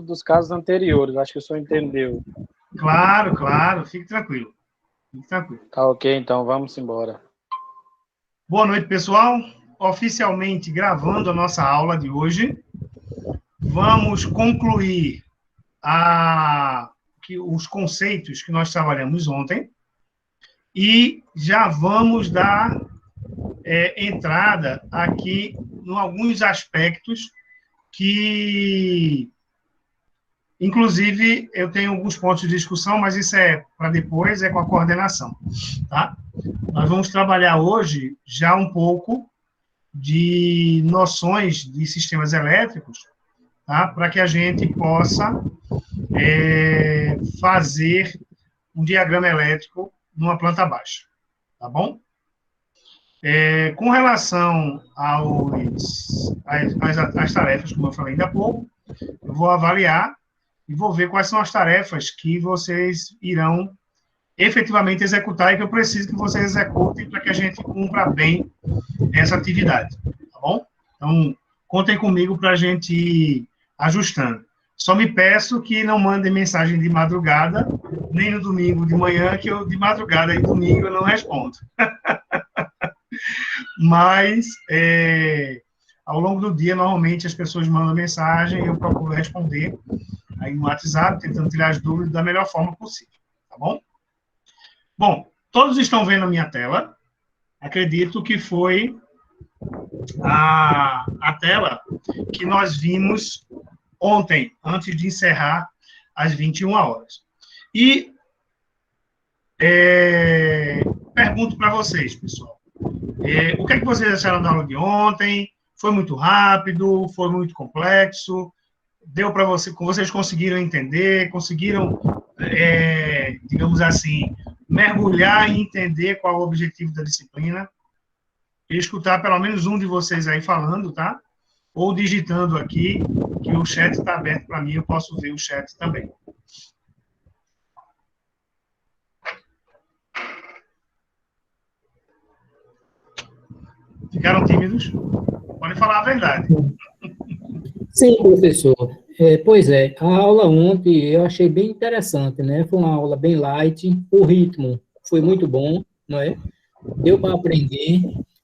dos casos anteriores. Acho que o senhor entendeu. Claro, claro. Fique tranquilo. Fique tranquilo. Tá ok, então vamos embora. Boa noite, pessoal. Oficialmente gravando a nossa aula de hoje. Vamos concluir os conceitos que nós trabalhamos ontem e já vamos dar entrada aqui em alguns aspectos que, inclusive, eu tenho alguns pontos de discussão, mas isso é para depois, é com a coordenação, tá? Nós vamos trabalhar hoje já um pouco de noções de sistemas elétricos, tá? Para que a gente possa fazer um diagrama elétrico numa planta baixa, tá bom? Com relação às tarefas, como eu falei ainda há pouco, eu vou avaliar e vou ver quais são as tarefas que vocês irão efetivamente executar e que eu preciso que vocês executem para que a gente cumpra bem essa atividade, tá bom? Então, contem comigo para a gente ir ajustando. Só me peço que não mandem mensagem de madrugada, nem no domingo de manhã, que eu de madrugada e domingo eu não respondo. Mas, ao longo do dia, normalmente as pessoas mandam mensagem e eu procuro responder aí no WhatsApp, tentando tirar as dúvidas da melhor forma possível, tá bom? Bom, todos estão vendo a minha tela. Acredito que foi a tela que nós vimos ontem, antes de encerrar às 21 horas. E pergunto para vocês, pessoal. O que é que vocês acharam da aula de ontem? Foi muito rápido? Foi muito complexo? Deu para vocês conseguiram entender? Conseguiram, digamos assim, mergulhar e entender qual é o objetivo da disciplina? E escutar pelo menos um de vocês aí falando, tá? Ou digitando aqui, que o chat está aberto para mim, eu posso ver o chat também. Ficaram tímidos? Podem falar a verdade. Sim, professor. Pois é, a aula ontem eu achei bem interessante, né? Foi uma aula bem light, o ritmo foi muito bom, não é? Deu para aprender.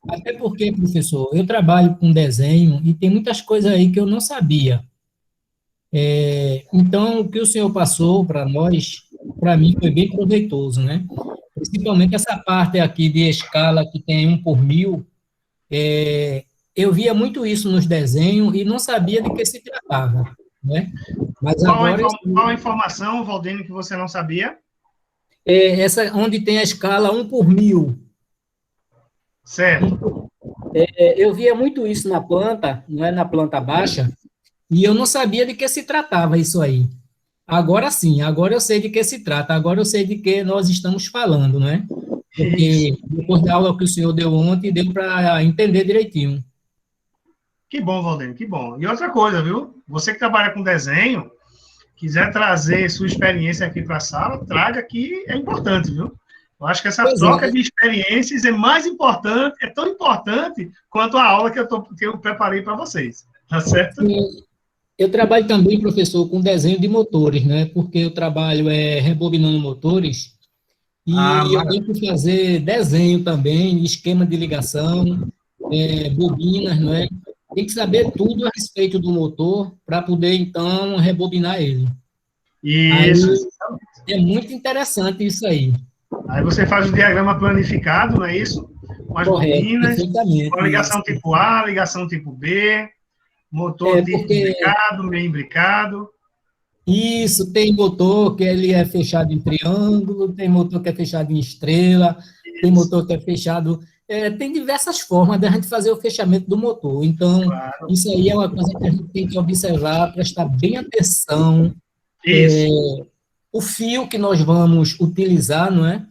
Até porque, professor, eu trabalho com desenho e tem muitas coisas aí que eu não sabia. Então, o que o senhor passou para nós, para mim, foi bem proveitoso, né? Principalmente essa parte aqui de escala que tem 1/1000, eu via muito isso nos desenhos e não sabia de que se tratava, né? Mas agora... Qual a informação, Valdênio, que você não sabia? Essa onde tem a escala 1/1000. Certo. Eu via muito isso na planta, não é na planta baixa, e eu não sabia de que se tratava isso aí. Agora sim, agora eu sei de que se trata, agora eu sei de que nós estamos falando, né? Porque depois da aula que o senhor deu ontem, deu para entender direitinho. Que bom, Valdênio, que bom. E outra coisa, viu? Você que trabalha com desenho, quiser trazer sua experiência aqui para a sala, traga que é importante, viu? Eu acho que essa troca de experiências é mais importante, é tão importante quanto a aula que eu preparei para vocês. Tá certo? Sim. Eu trabalho também, professor, com desenho de motores, né? Porque eu trabalho rebobinando motores e eu tenho que fazer desenho também, esquema de ligação, bobinas, não é? Tem que saber tudo a respeito do motor para poder, então, rebobinar ele. Isso. Aí, é muito interessante isso aí. Aí você faz o diagrama planificado, não é isso? Com as bobinas, com a ligação isso. Tipo A, ligação tipo B, motor tipo imbricado, meio imbricado. Isso, tem motor que ele é fechado em triângulo, tem motor que é fechado em estrela, isso. Tem motor que é fechado... tem diversas formas de a gente fazer o fechamento do motor. Então, claro. Isso aí é uma coisa que a gente tem que observar, prestar bem atenção. O fio que nós vamos utilizar, não é?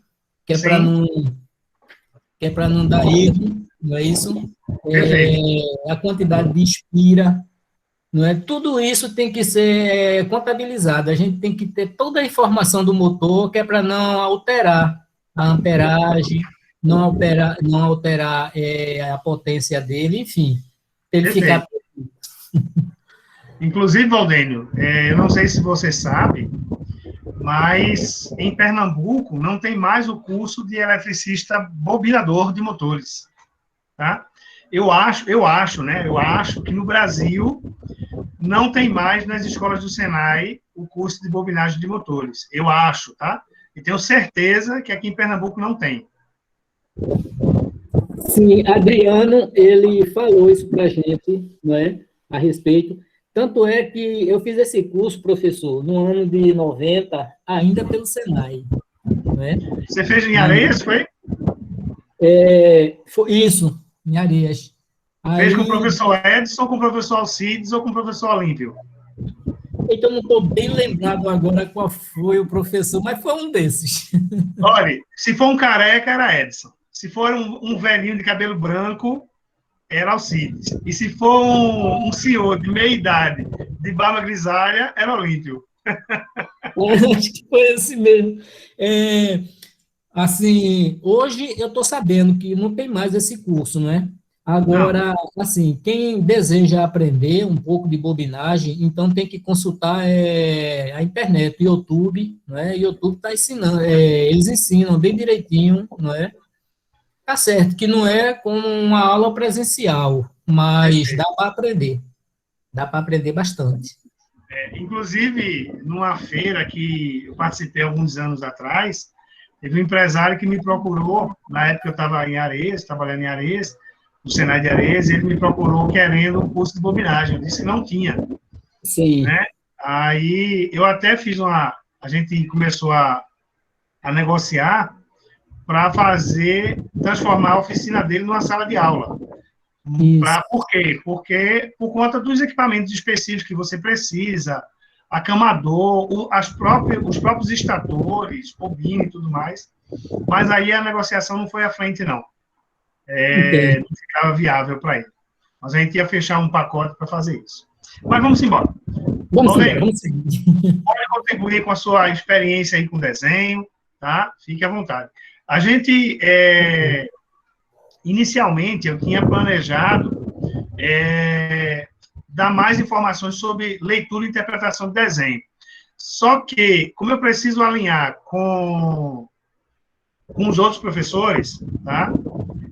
Que é para não dar erro, não é isso? A quantidade de espira, não é? Tudo isso tem que ser contabilizado. A gente tem que ter toda a informação do motor, que é para não alterar a amperagem, não alterar a potência dele, enfim, ele ficar... Inclusive, Valdênio, eu não sei se você sabe, mas em Pernambuco não tem mais o curso de eletricista bobinador de motores, tá? Eu acho que no Brasil não tem mais nas escolas do Senai o curso de bobinagem de motores. Eu acho, tá? E tenho certeza que aqui em Pernambuco não tem. Sim, Adriano, ele falou isso para a gente, não é, a respeito. Tanto é que eu fiz esse curso, professor, no ano de 90, ainda pelo Senai, não é? Você fez em Areias, foi? Foi isso, em Areias. Fez com o Aí, professor Edson, com o professor Alcides ou com o professor Olímpio? então, não estou bem lembrado agora qual foi o professor, mas foi um desses. Olha, se for um careca, era Edson. Se for um velhinho de cabelo branco, era Alcides. E se for um senhor de meia idade, de barba grisalha, era Olímpio. Acho que foi esse mesmo. Assim, hoje eu estou sabendo que não tem mais esse curso, não é? Não, Agora, assim, quem deseja aprender um pouco de bobinagem, então tem que consultar a internet, o YouTube, não é? O YouTube está ensinando, eles ensinam bem direitinho, não é? Tá certo que não é como uma aula presencial, mas dá para aprender bastante. inclusive, numa feira que eu participei alguns anos atrás, teve um empresário que me procurou, na época eu estava em Areias, trabalhando em Areias, no Senai de Areias, e ele me procurou querendo um curso de bobinagem. Eu disse que não tinha, Sim, né? Aí eu até a gente começou a negociar para transformar a oficina dele numa sala de aula. isso. Por quê? Porque por conta dos equipamentos específicos que você precisa, acamador, os próprios estatores, bobina e tudo mais. Mas aí a negociação não foi à frente, não. Entendo. Não ficava viável para ele. Mas a gente ia fechar um pacote para fazer isso. Mas vamos embora. Vamos embora, Valdênio, vamos seguir. pode contribuir com a sua experiência aí com desenho, tá? Fique à vontade. A gente, inicialmente, eu tinha planejado dar mais informações sobre leitura e interpretação de desenho. Só que, como eu preciso alinhar com os outros professores, tá?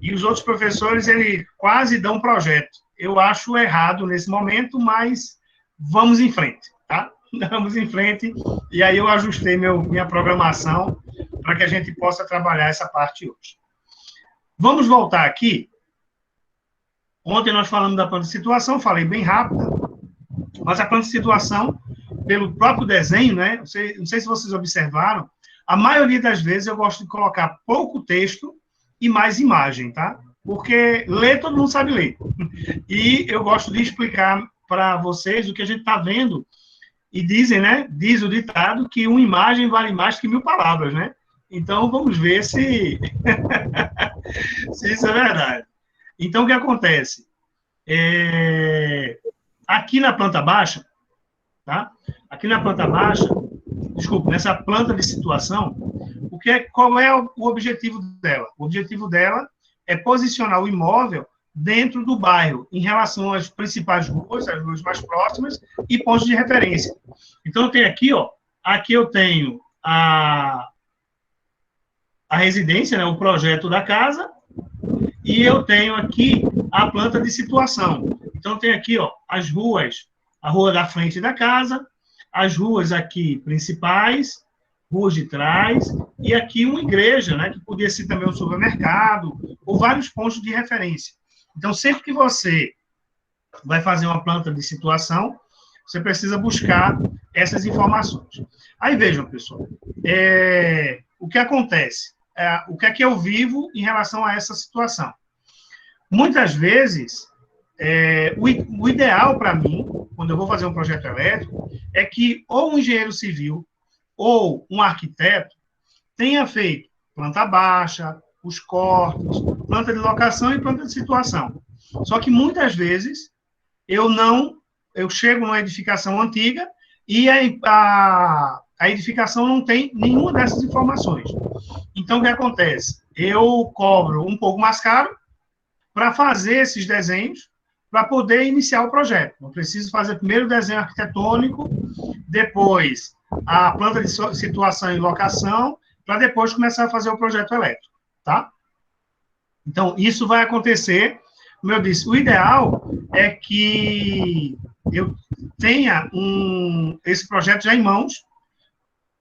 E os outros professores, eles quase dão um projeto. Eu acho errado nesse momento, mas vamos em frente, tá? Vamos em frente. E aí eu ajustei minha programação para que a gente possa trabalhar essa parte hoje. Vamos voltar aqui. Ontem nós falamos da planta de situação, falei bem rápido, mas a planta de situação, pelo próprio desenho, né? Não sei se vocês observaram, a maioria das vezes eu gosto de colocar pouco texto e mais imagem, tá? Porque ler, todo mundo sabe ler. E eu gosto de explicar para vocês o que a gente está vendo. E dizem, né? Diz o ditado que uma imagem vale mais que 1000 palavras, né? Então, vamos ver se isso é verdade. Então, o que acontece? Aqui na planta baixa, tá? Aqui na planta baixa, desculpa, nessa planta de situação, qual é o objetivo dela? O objetivo dela é posicionar o imóvel dentro do bairro, em relação às principais ruas, as ruas mais próximas, e pontos de referência. Então, eu tenho aqui, ó, aqui eu tenho a residência, né, o projeto da casa, e eu tenho aqui a planta de situação. Então, eu tenho aqui, ó, as ruas, a rua da frente da casa, as ruas aqui principais, ruas de trás, e aqui uma igreja, né, que podia ser também um supermercado, ou vários pontos de referência. Então, sempre que você vai fazer uma planta de situação, você precisa buscar essas informações. Aí, vejam, pessoal, o que acontece? O que é que eu vivo em relação a essa situação? Muitas vezes, o ideal para mim, quando eu vou fazer um projeto elétrico, é que ou um engenheiro civil ou um arquiteto tenha feito planta baixa, os cortes, planta de locação e planta de situação. Só que muitas vezes eu chego numa edificação antiga e a edificação não tem nenhuma dessas informações. Então, o que acontece? Eu cobro um pouco mais caro para fazer esses desenhos, para poder iniciar o projeto. Eu preciso fazer primeiro o desenho arquitetônico, depois a planta de situação e locação, para depois começar a fazer o projeto elétrico, tá? Então, isso vai acontecer, como eu disse, o ideal é que eu tenha esse projeto já em mãos,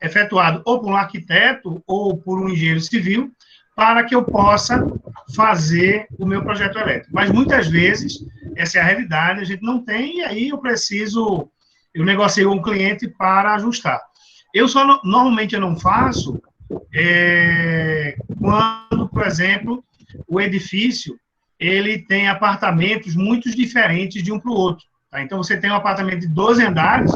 efetuado ou por um arquiteto ou por um engenheiro civil, para que eu possa fazer o meu projeto elétrico. Mas, muitas vezes, essa é a realidade, a gente não tem, e aí eu negocio com o cliente para ajustar. Normalmente, eu não faço quando, por exemplo, o edifício, ele tem apartamentos muito diferentes de um para o outro. Tá? Então, você tem um apartamento de 12 andares,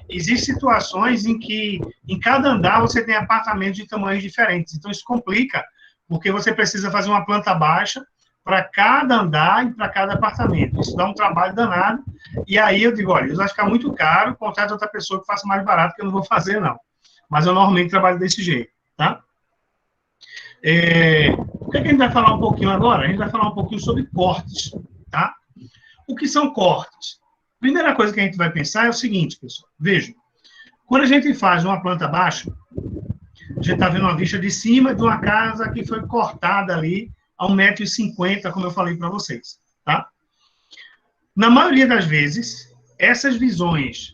existem situações em que, em cada andar, você tem apartamentos de tamanhos diferentes. Então, isso complica, porque você precisa fazer uma planta baixa para cada andar e para cada apartamento. Isso dá um trabalho danado. E aí eu digo, olha, isso vai ficar muito caro, contrata outra pessoa que faça mais barato, que eu não vou fazer, não. Mas eu normalmente trabalho desse jeito, tá? O que a gente vai falar um pouquinho agora? A gente vai falar um pouquinho sobre cortes, tá? O que são cortes? Primeira coisa que a gente vai pensar é o seguinte, pessoal. Vejam, quando a gente faz uma planta baixa, a gente está vendo uma vista de cima de uma casa que foi cortada ali a 1,50 m, como eu falei para vocês, tá? Na maioria das vezes, essas visões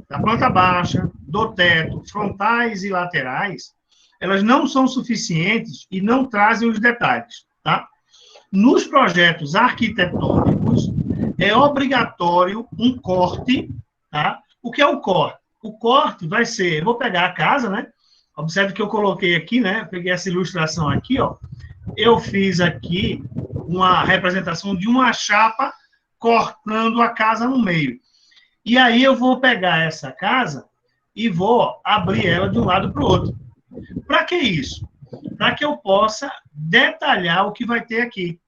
da planta baixa, do teto, frontais e laterais, elas não são suficientes e não trazem os detalhes, tá? Nos projetos arquitetônicos, é obrigatório um corte, tá? O que é o corte? O corte vai ser, eu vou pegar a casa, né? Observe que eu coloquei aqui, né? Peguei essa ilustração aqui, ó. Eu fiz aqui uma representação de uma chapa cortando a casa no meio. E aí eu vou pegar essa casa e vou abrir ela de um lado para o outro. Para que isso? Para que eu possa detalhar o que vai ter aqui.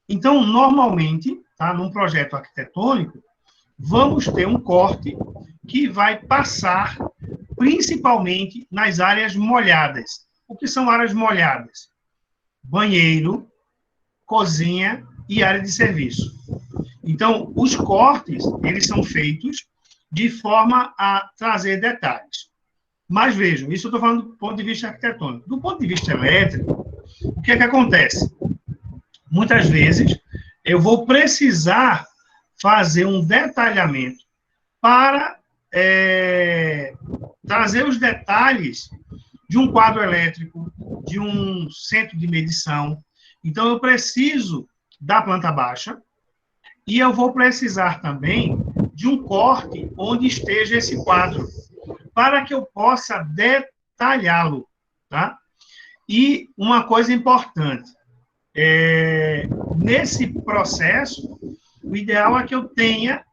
Então, normalmente, tá, num projeto arquitetônico, vamos ter um corte que vai passar principalmente nas áreas molhadas. O que são áreas molhadas? Banheiro, cozinha e área de serviço. Então, os cortes, eles são feitos de forma a trazer detalhes. Mas vejam, isso eu estou falando do ponto de vista arquitetônico. Do ponto de vista elétrico, o que é que acontece? Muitas vezes, eu vou precisar fazer um detalhamento para trazer os detalhes de um quadro elétrico, de um centro de medição. Então, eu preciso da planta baixa e eu vou precisar também de um corte onde esteja esse quadro, para que eu possa detalhá-lo, tá? E uma coisa importante, nesse processo, o ideal é que eu tenho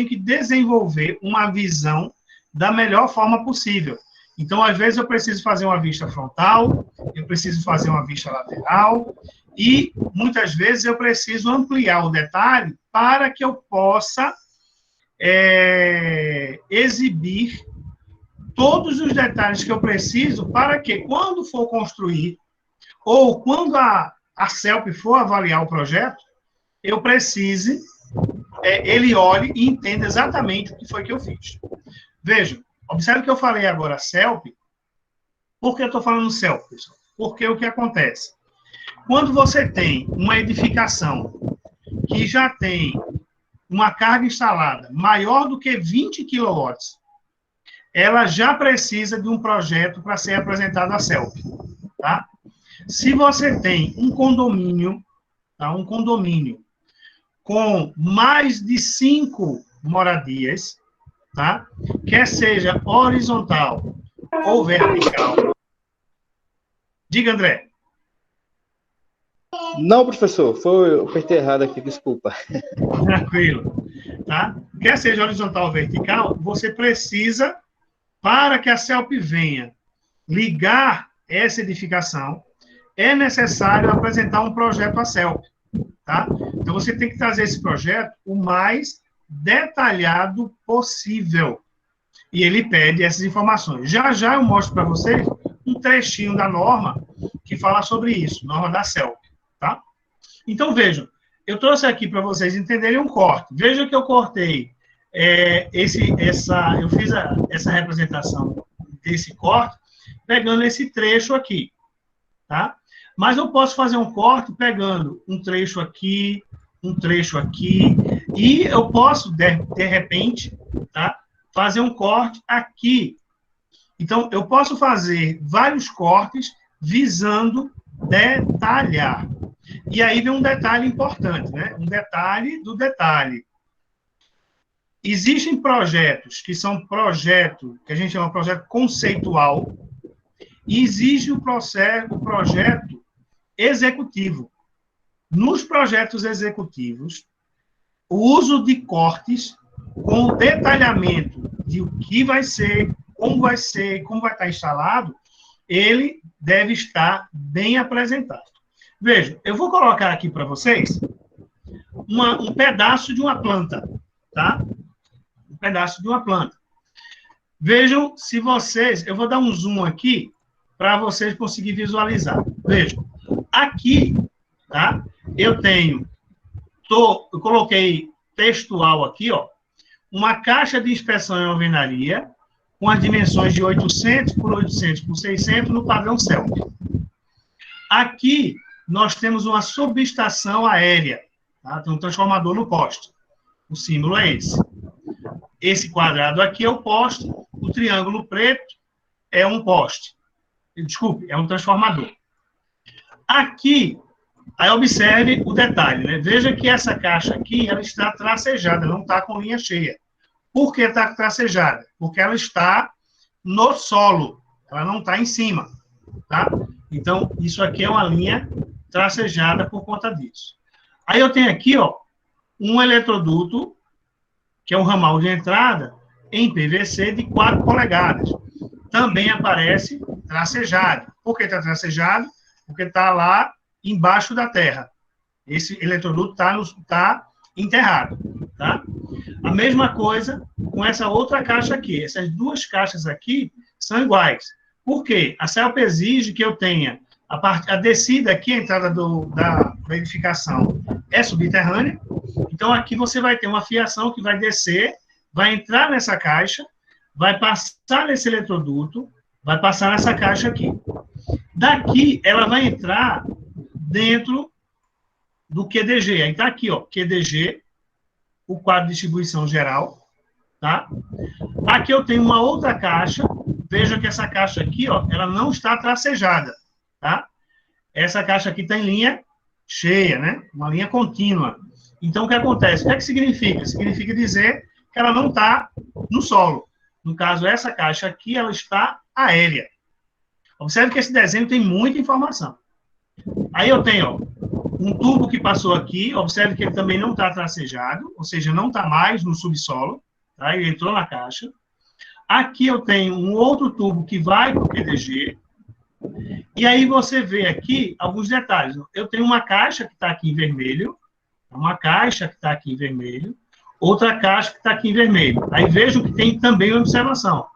que desenvolver uma visão da melhor forma possível. Então, às vezes, eu preciso fazer uma vista frontal, eu preciso fazer uma vista lateral, e, muitas vezes, eu preciso ampliar o detalhe para que eu possa exibir todos os detalhes que eu preciso para que, quando for construir, ou quando a CELP for avaliar o projeto, eu precise, ele olhe e entenda exatamente o que foi que eu fiz. Vejam, observe que eu falei agora CELP. Por que eu estou falando CELP, pessoal? Porque o que acontece? Quando você tem uma edificação que já tem uma carga instalada maior do que 20 kW, ela já precisa de um projeto para ser apresentado à CELP, tá? Se você tem um condomínio, tá? Um condomínio com mais de 5 moradias, tá? Quer seja horizontal ou vertical. Diga, André. Não, professor, eu apertei errado aqui, desculpa. Tranquilo, tá? Quer seja horizontal ou vertical, você precisa, para que a CELP venha ligar essa edificação, é necessário apresentar um projeto à CELP, tá? Então, você tem que trazer esse projeto o mais detalhado possível. E ele pede essas informações. Já já eu mostro para vocês um trechinho da norma que fala sobre isso, norma da CELP, tá? Então, vejam, eu trouxe aqui para vocês entenderem um corte. Veja que eu cortei eu fiz essa representação desse corte pegando esse trecho aqui, tá? Mas eu posso fazer um corte pegando um trecho aqui, e eu posso, de repente, tá? Fazer um corte aqui. Então, eu posso fazer vários cortes visando detalhar. E aí vem um detalhe importante, né? Um detalhe do detalhe. Existem projetos que são projeto, que a gente chama de projeto conceitual, e existe o projeto executivo. Nos projetos executivos, o uso de cortes com o detalhamento de o que vai ser, como vai estar instalado, ele deve estar bem apresentado. Veja, eu vou colocar aqui para vocês um pedaço de uma planta, tá? Um pedaço de uma planta. Vejam se vocês... Eu vou dar um zoom aqui para vocês conseguirem visualizar. Vejam, aqui, tá? Eu coloquei textual aqui, ó, uma caixa de inspeção em alvenaria com as dimensões de 800 por 800 por 600 no padrão CELP. Aqui, nós temos uma subestação aérea, tá? Tem um transformador no poste. O símbolo é esse. Esse quadrado aqui é o poste, o triângulo preto é um poste. Desculpe, é um transformador. Aqui, aí observe o detalhe, né? Veja que essa caixa aqui, ela está tracejada, não está com linha cheia. Por que está tracejada? Porque ela está no solo, ela não está em cima, tá? Então, isso aqui é uma linha tracejada por conta disso. Aí eu tenho aqui, ó, um eletroduto, que é um ramal de entrada, em PVC de 4 polegadas. Também aparece tracejado. Por que está tracejado? Porque está lá embaixo da terra. Esse eletroduto está enterrado, tá? A mesma coisa com essa outra caixa aqui. Essas duas caixas aqui são iguais. Por quê? A CELP exige que eu tenha a descida aqui, a entrada da edificação é subterrânea. Então, aqui você vai ter uma fiação que vai descer, vai entrar nessa caixa, vai passar nesse eletroduto, vai passar nessa caixa aqui. Daqui, ela vai entrar dentro do QDG. Aí está aqui, ó, QDG, o quadro de distribuição geral, tá? Aqui eu tenho uma outra caixa. Veja que essa caixa aqui, ó, ela não está tracejada, tá? Essa caixa aqui está em linha cheia, né? Uma linha contínua. Então, o que acontece? O que é que significa? Significa dizer que ela não está no solo. No caso, essa caixa aqui, ela está aérea. Observe que esse desenho tem muita informação. Aí eu tenho, ó, um tubo que passou aqui. Observe que ele também não está tracejado, ou seja, não está mais no subsolo, tá? Ele entrou na caixa. Aqui eu tenho um outro tubo que vai para o QDG. E aí você vê aqui alguns detalhes. Eu tenho uma caixa que está aqui em vermelho, uma caixa que está aqui em vermelho, outra caixa que está aqui em vermelho. Aí vejo que tem também uma observação.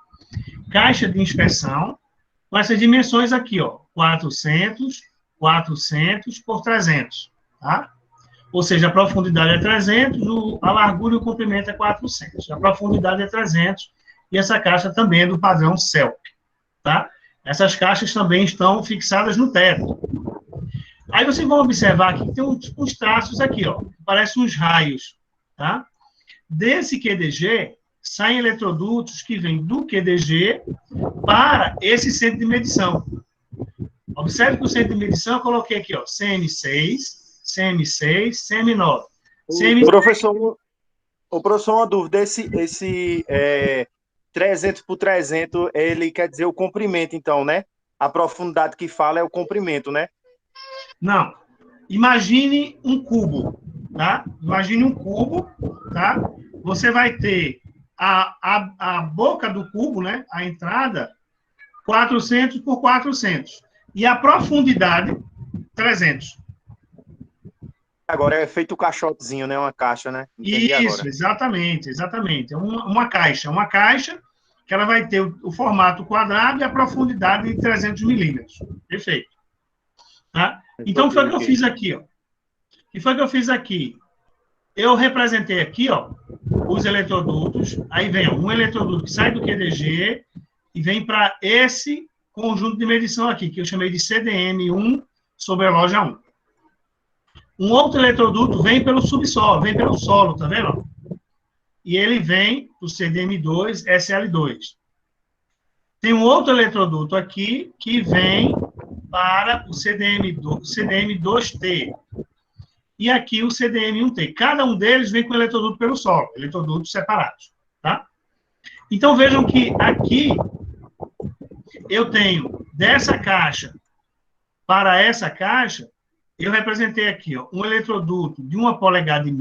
Caixa de inspeção, com essas dimensões aqui, ó, 400, 400 por 300, tá? Ou seja, a profundidade é 300, a largura e o comprimento é 400. A profundidade é 300, e essa caixa também é do padrão CELP, tá? Essas caixas também estão fixadas no teto. Aí vocês vão observar que tem uns traços aqui, ó, parecem uns raios, tá? Desse QDG, saem eletrodutos que vêm do QDG para esse centro de medição. Observe que o centro de medição eu coloquei aqui, ó, CM6, CM6, CM9. Professor, uma dúvida, esse 300 por 300, ele quer dizer o comprimento, então, né? A profundidade que fala é o comprimento, né? Não. Imagine um cubo, tá? Imagine um cubo, tá? Você vai ter a boca do cubo, né? A entrada, 400 por 400. E a profundidade, 300. Agora é feito o caixotezinho, né? Uma caixa, né? Entendi Isso, agora. exatamente. É uma caixa que ela vai ter o formato quadrado e a profundidade de 300 milímetros. Perfeito. Tá? Então, foi o que eu fiz aqui, ó. que foi que eu fiz aqui? Eu representei aqui, ó, os eletrodutos, aí vem ó, um eletroduto que sai do QDG e vem para esse conjunto de medição aqui, que eu chamei de CDM1 sobre a loja 1. Um outro eletroduto vem pelo subsolo, vem pelo solo, tá vendo? E ele vem para o CDM2, SL2. Tem um outro eletroduto aqui que vem para o CDM2T. E aqui o CDM1T. Cada um deles vem com eletroduto pelo solo, eletrodutos separados, tá? Então, vejam que aqui eu tenho dessa caixa para essa caixa, eu representei aqui ó, um eletroduto de 1,5 polegadas,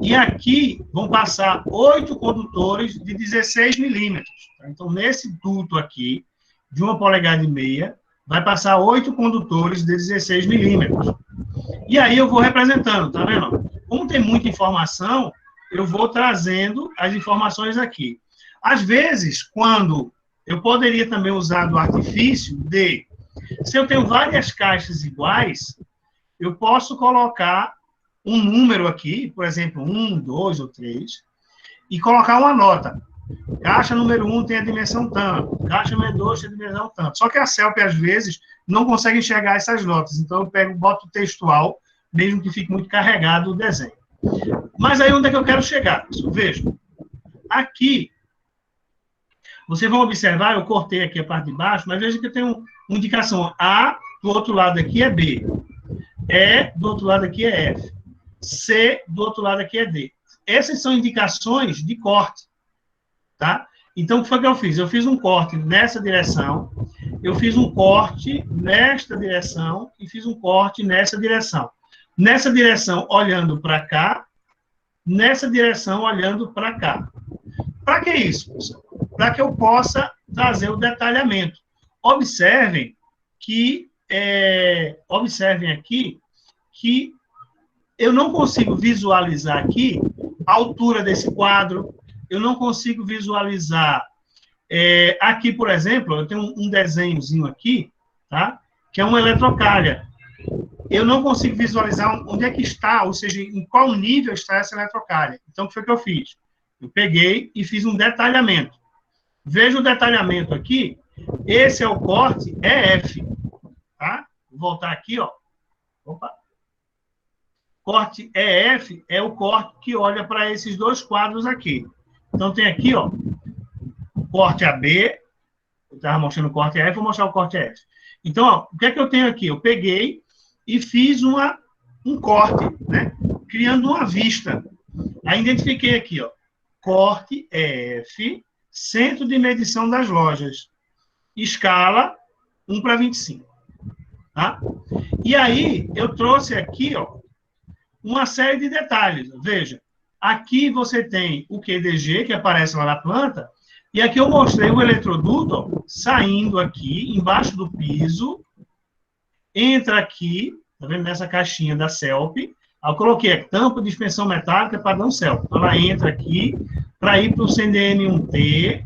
e aqui vão passar 8 condutores de 16 milímetros. Tá? Então, nesse duto aqui, de 1,5 polegadas, vai passar 8 condutores de 16 milímetros. E aí eu vou representando, tá vendo? Como tem muita informação, eu vou trazendo as informações aqui. Às vezes, quando eu poderia também usar do artifício de, se eu tenho várias caixas iguais, eu posso colocar um número aqui, por exemplo, 1, 2 ou 3, e colocar uma nota. Caixa número 1 tem a dimensão tanto, caixa número 2 tem a dimensão tanto. Só que a CELP, às vezes, não consegue enxergar essas notas. Então, eu boto textual, mesmo que fique muito carregado o desenho. Mas aí, onde é que eu quero chegar? Vejam. Aqui, vocês vão observar, eu cortei aqui a parte de baixo, mas veja que eu tenho uma indicação A, do outro lado aqui é B. E, do outro lado aqui é F. C, do outro lado aqui é D. Essas são indicações de corte. Tá? Então, o que foi que eu fiz? Eu fiz um corte nessa direção, eu fiz um corte nesta direção e fiz um corte nessa direção. Nessa direção, olhando para cá, nessa direção, olhando para cá. Para que isso, pessoal? Para que eu possa trazer o detalhamento. Observem que, observem aqui que eu não consigo visualizar aqui a altura desse quadro, eu não consigo visualizar. Aqui, por exemplo, eu tenho um desenhozinho aqui, tá? Que é uma eletrocalha. Eu não consigo visualizar onde é que está, ou seja, em qual nível está essa eletrocalha. Então, o que foi que eu fiz? Eu peguei e fiz um detalhamento. Veja o detalhamento aqui. Esse é o corte EF. Tá? Vou voltar aqui, ó. Opa. Corte EF é o corte que olha para esses dois quadros aqui. Então, tem aqui, ó, o corte AB. Eu estava mostrando o corte EF, vou mostrar o corte EF. Então, ó, o que é que eu tenho aqui? Eu peguei e fiz um corte, né? Criando uma vista. Aí, identifiquei aqui, ó, corte EF, centro de medição das lojas. Escala 1:25. Tá? E aí, eu trouxe aqui, ó, uma série de detalhes. Veja, aqui você tem o QDG, que aparece lá na planta, e aqui eu mostrei o eletroduto, ó, saindo aqui, embaixo do piso, entra aqui, tá vendo, nessa caixinha da CELP, eu coloquei a tampa de suspensão metálica padrão CELP. Então, ela entra aqui para ir para o CDM1T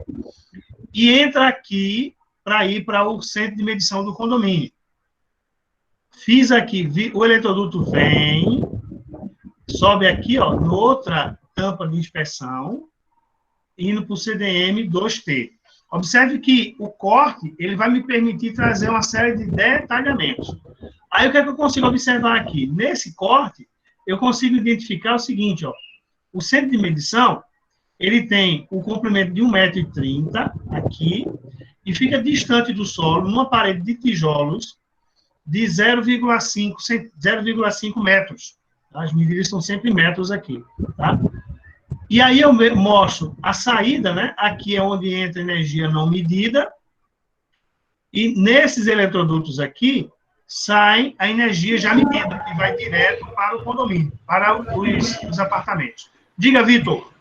e entra aqui para ir para o centro de medição do condomínio. Fiz aqui, o eletroduto vem, sobe aqui, ó, noutra tampa de inspeção, indo para o CDM2T. Observe que o corte, ele vai me permitir trazer uma série de detalhamentos. Aí, o que é que eu consigo observar aqui? Nesse corte, eu consigo identificar o seguinte, ó, o centro de medição, ele tem o comprimento de 1,30 m aqui, e fica distante do solo, numa parede de tijolos, de 0,5 metros. As medidas são sempre metros aqui, tá? E aí eu mostro a saída, né? Aqui é onde entra energia não medida, e nesses eletrodutos aqui, sai a energia já medida, que vai direto para o condomínio, para os apartamentos. Diga, Vitor.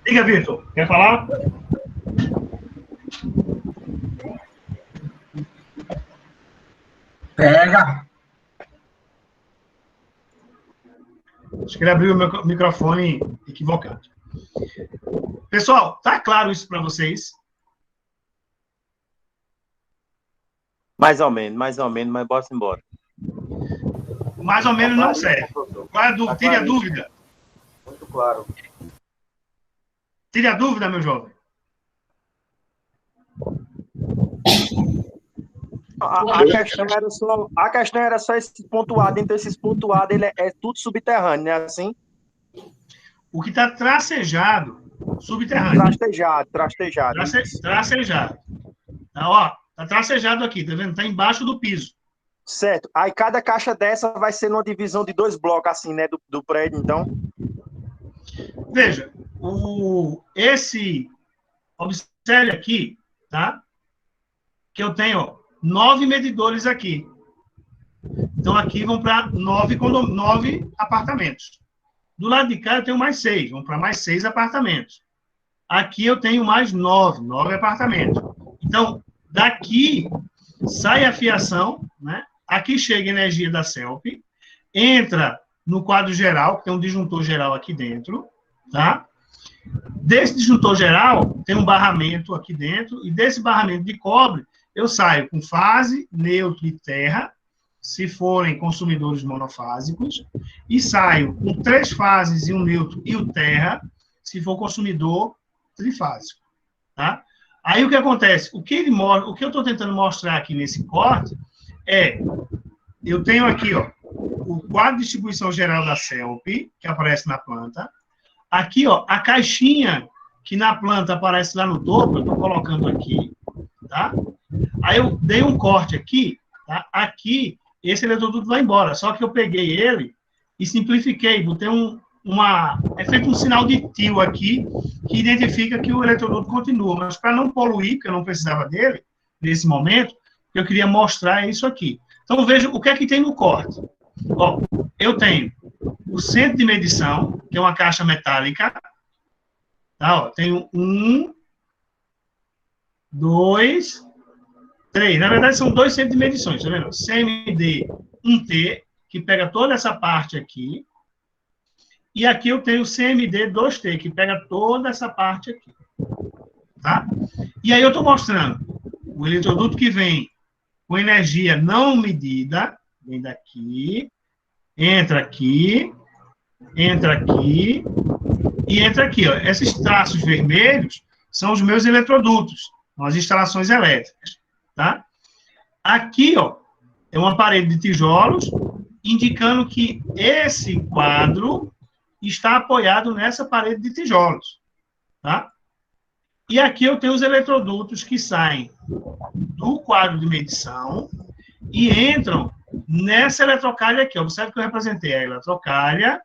Diga, Vitor. Quer falar? Pega. Acho que ele abriu o meu microfone equivocado. Pessoal, tá claro isso para vocês? Mais ou menos, mas bora embora. Mais ou menos não serve. Qual é a dúvida? Tire a dúvida. Muito claro. Tire a dúvida, meu jovem. A questão era só esse pontuado. Então, esses pontuados, ele é tudo subterrâneo, né? Assim? O que está tracejado, subterrâneo. Trastejado. Tracejado. Tá, ó, tá tracejado aqui, tá vendo? Tá embaixo do piso. Certo. Aí cada caixa dessa vai ser numa divisão de 2 blocos, assim, né? Do prédio, então. Veja, observe aqui, tá? Que eu tenho, ó, 9 medidores aqui. Então, aqui vão para 9 apartamentos. Do lado de cá, eu tenho mais 6. Vão para mais 6 apartamentos. Aqui, eu tenho mais 9 apartamentos. Então, daqui, sai a fiação, né? Aqui chega a energia da CELP, entra no quadro geral, que tem um disjuntor geral aqui dentro, tá? Desse disjuntor geral, tem um barramento aqui dentro, e desse barramento de cobre, eu saio com fase, neutro e terra, se forem consumidores monofásicos, e saio com 3 fases e um neutro e o terra, se for consumidor trifásico, tá? Aí o que acontece? O que eu estou tentando mostrar aqui nesse corte eu tenho aqui, ó, o quadro de distribuição geral da CELP, que aparece na planta. Aqui, ó, a caixinha que na planta aparece lá no topo, eu estou colocando aqui, tá? Aí eu dei um corte aqui, tá? Aqui, esse eletroduto vai embora, só que eu peguei ele e simplifiquei, botei é feito um sinal de tio aqui, que identifica que o eletroduto continua, mas para não poluir, porque eu não precisava dele, nesse momento, eu queria mostrar isso aqui. Então, veja o que é que tem no corte. Ó, eu tenho o centro de medição, que é uma caixa metálica. Tá, ó, tenho 1, 2, 3. Na verdade, são 2 centros de medições, tá vendo? CMD 1T, que pega toda essa parte aqui. E aqui eu tenho o CMD 2T, que pega toda essa parte aqui. Tá? E aí eu estou mostrando o eletroduto que vem com energia não medida, vem daqui, entra aqui e entra aqui. Ó. Esses traços vermelhos são os meus eletrodutos, são as instalações elétricas. Tá? Aqui, ó, é uma parede de tijolos, indicando que esse quadro está apoiado nessa parede de tijolos. Tá? E aqui eu tenho os eletrodutos que saem do quadro de medição e entram nessa eletrocalha aqui. Observe que eu representei a eletrocalha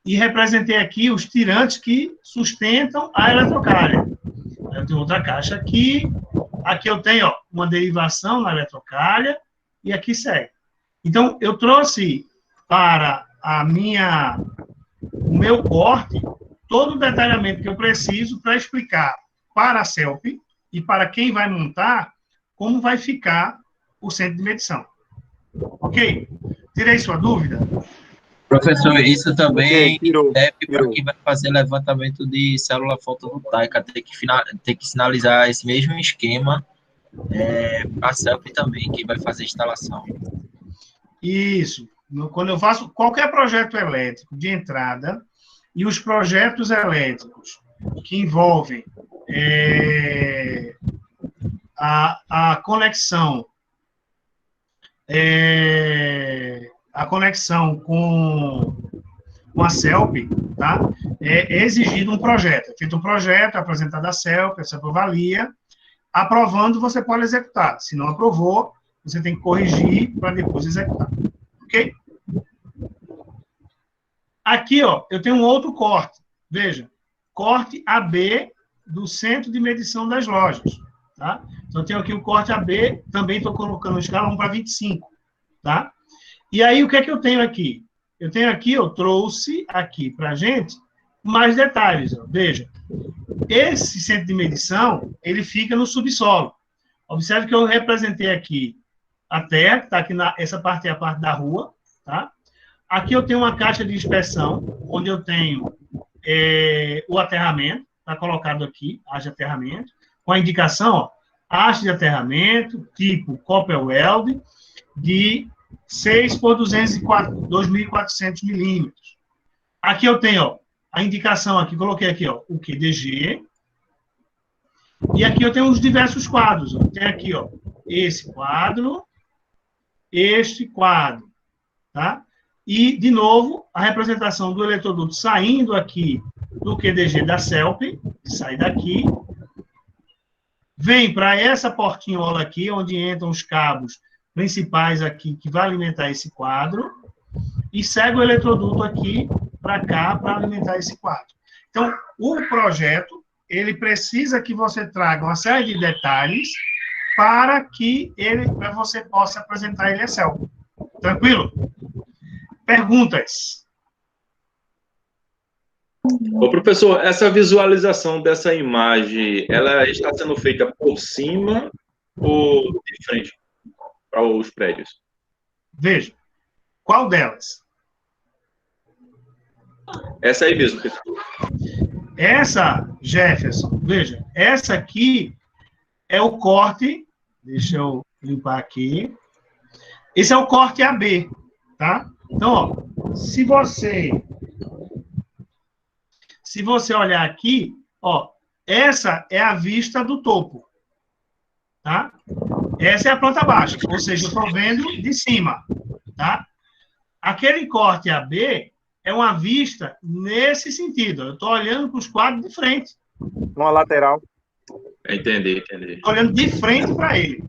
e representei aqui os tirantes que sustentam a eletrocalha. Eu tenho outra caixa aqui. Aqui eu tenho, ó, uma derivação na eletrocalha e aqui segue. Então, eu trouxe para o meu corte todo o detalhamento que eu preciso para explicar para a CELP e para quem vai montar como vai ficar o centro de medição. Ok? Tirei sua dúvida? Professor, isso também tirou. para quem vai fazer levantamento de célula fotovoltaica, tem que sinalizar esse mesmo esquema para a CELP também, quem vai fazer a instalação. Isso. Quando eu faço qualquer projeto elétrico de entrada, e os projetos elétricos que envolvem a conexão com a CELP, tá? É exigido um projeto. É feito um projeto, é apresentado à CELP, a CELP avalia. Aprovando, você pode executar. Se não aprovou, você tem que corrigir para depois executar. Ok? Aqui, ó, eu tenho um outro corte. Veja, corte AB do centro de medição das lojas. Tá? Então, eu tenho aqui o corte AB, também estou colocando a escala 1 para 25. Tá? E aí, o que é que eu tenho aqui? Eu tenho aqui, eu trouxe aqui para a gente mais detalhes. Ó. Veja, esse centro de medição, ele fica no subsolo. Observe que eu representei aqui a terra, que está aqui, essa parte é a parte da rua. Tá? Aqui eu tenho uma caixa de inspeção, onde eu tenho o aterramento, está colocado aqui, haja aterramento, com a indicação, ó, haste de aterramento, tipo Coppel-Weld, de 6 por 2.400 milímetros. Aqui eu tenho, ó, a indicação aqui, coloquei aqui, ó, o QDG. E aqui eu tenho os diversos quadros. Ó. Tem aqui, ó, esse quadro, este quadro, tá? E, de novo, a representação do eletroduto saindo aqui do QDG da CELP, sai daqui, vem para essa portinhola aqui, onde entram os cabos principais aqui, que vai alimentar esse quadro, e segue o eletroduto aqui para cá, para alimentar esse quadro. Então, o projeto, ele precisa que você traga uma série de detalhes para que você possa apresentar ele a CELP. Tranquilo? Perguntas? Ô, professor, essa visualização dessa imagem, ela está sendo feita por cima ou de frente para os prédios? Veja, qual delas? Essa aí mesmo, professor. Essa, Jefferson, veja, essa aqui é o corte, deixa eu limpar aqui, esse é o corte AB, tá? Então, ó, se você olhar aqui, ó, essa é a vista do topo, tá? Essa é a planta baixa, ou seja, eu estou vendo de cima, tá? Aquele corte AB é uma vista nesse sentido. Eu estou olhando para os quadros de frente. Uma lateral. Entendi. Estou olhando de frente para ele.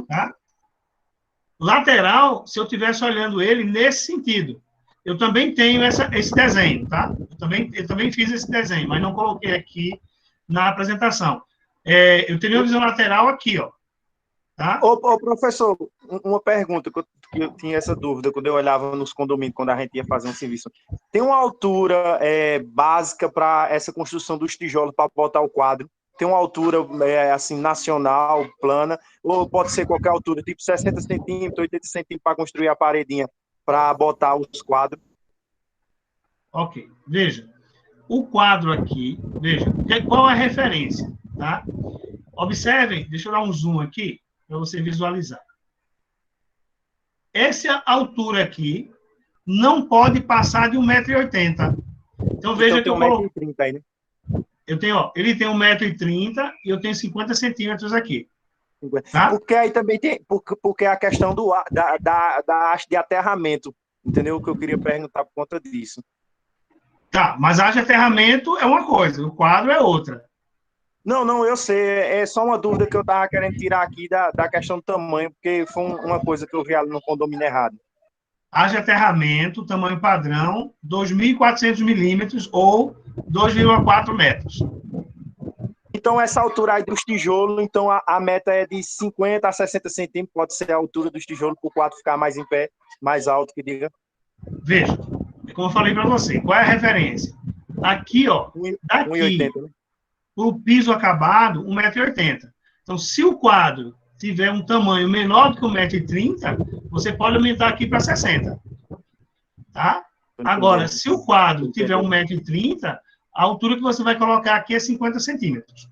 Tá? Lateral, se eu estivesse olhando ele nesse sentido. Eu também tenho esse desenho, tá? Eu também fiz esse desenho, mas não coloquei aqui na apresentação. Eu teria uma visão lateral aqui, ó. Tá? Ô, professor, uma pergunta, que eu tinha essa dúvida quando eu olhava nos condomínios, quando a gente ia fazer um serviço. Tem uma altura básica para essa construção dos tijolos para botar o quadro? Tem uma altura, assim, nacional, plana, ou pode ser qualquer altura, tipo 60 centímetros, 80 centímetros para construir a paredinha, para botar os quadros? Ok, veja. O quadro aqui, veja, qual é a referência, tá? Observem, deixa eu dar um zoom aqui, para você visualizar. Essa altura aqui não pode passar de 1,80 m. Então, veja que eu coloquei... 1,30 m aí, né? Eu tenho, ó, ele tem 1,30 m e eu tenho 50 centímetros aqui. Tá? Porque aí também tem... Porque a questão da haste de aterramento, entendeu? O que eu queria perguntar por conta disso. Tá, mas a haste de aterramento é uma coisa, o quadro é outra. Não, eu sei. É só uma dúvida que eu estava querendo tirar aqui da questão do tamanho, porque foi uma coisa que eu vi ali no condomínio errado. Haste de aterramento, tamanho padrão, 2.400 milímetros ou 2,4 metros. Então, essa altura aí dos tijolos, então a meta é de 50 a 60 centímetros, pode ser a altura dos tijolos para o quadro ficar mais em pé, mais alto, que diga. Veja, como eu falei para você, qual é a referência? Aqui, ó, daqui... 1,80 m, né? O piso acabado, 1,80 m. Então, se o quadro tiver um tamanho menor do que 1,30 m, você pode aumentar aqui para 60 m. Tá? Agora, se o quadro tiver 1,30 m, a altura que você vai colocar aqui é 50 centímetros.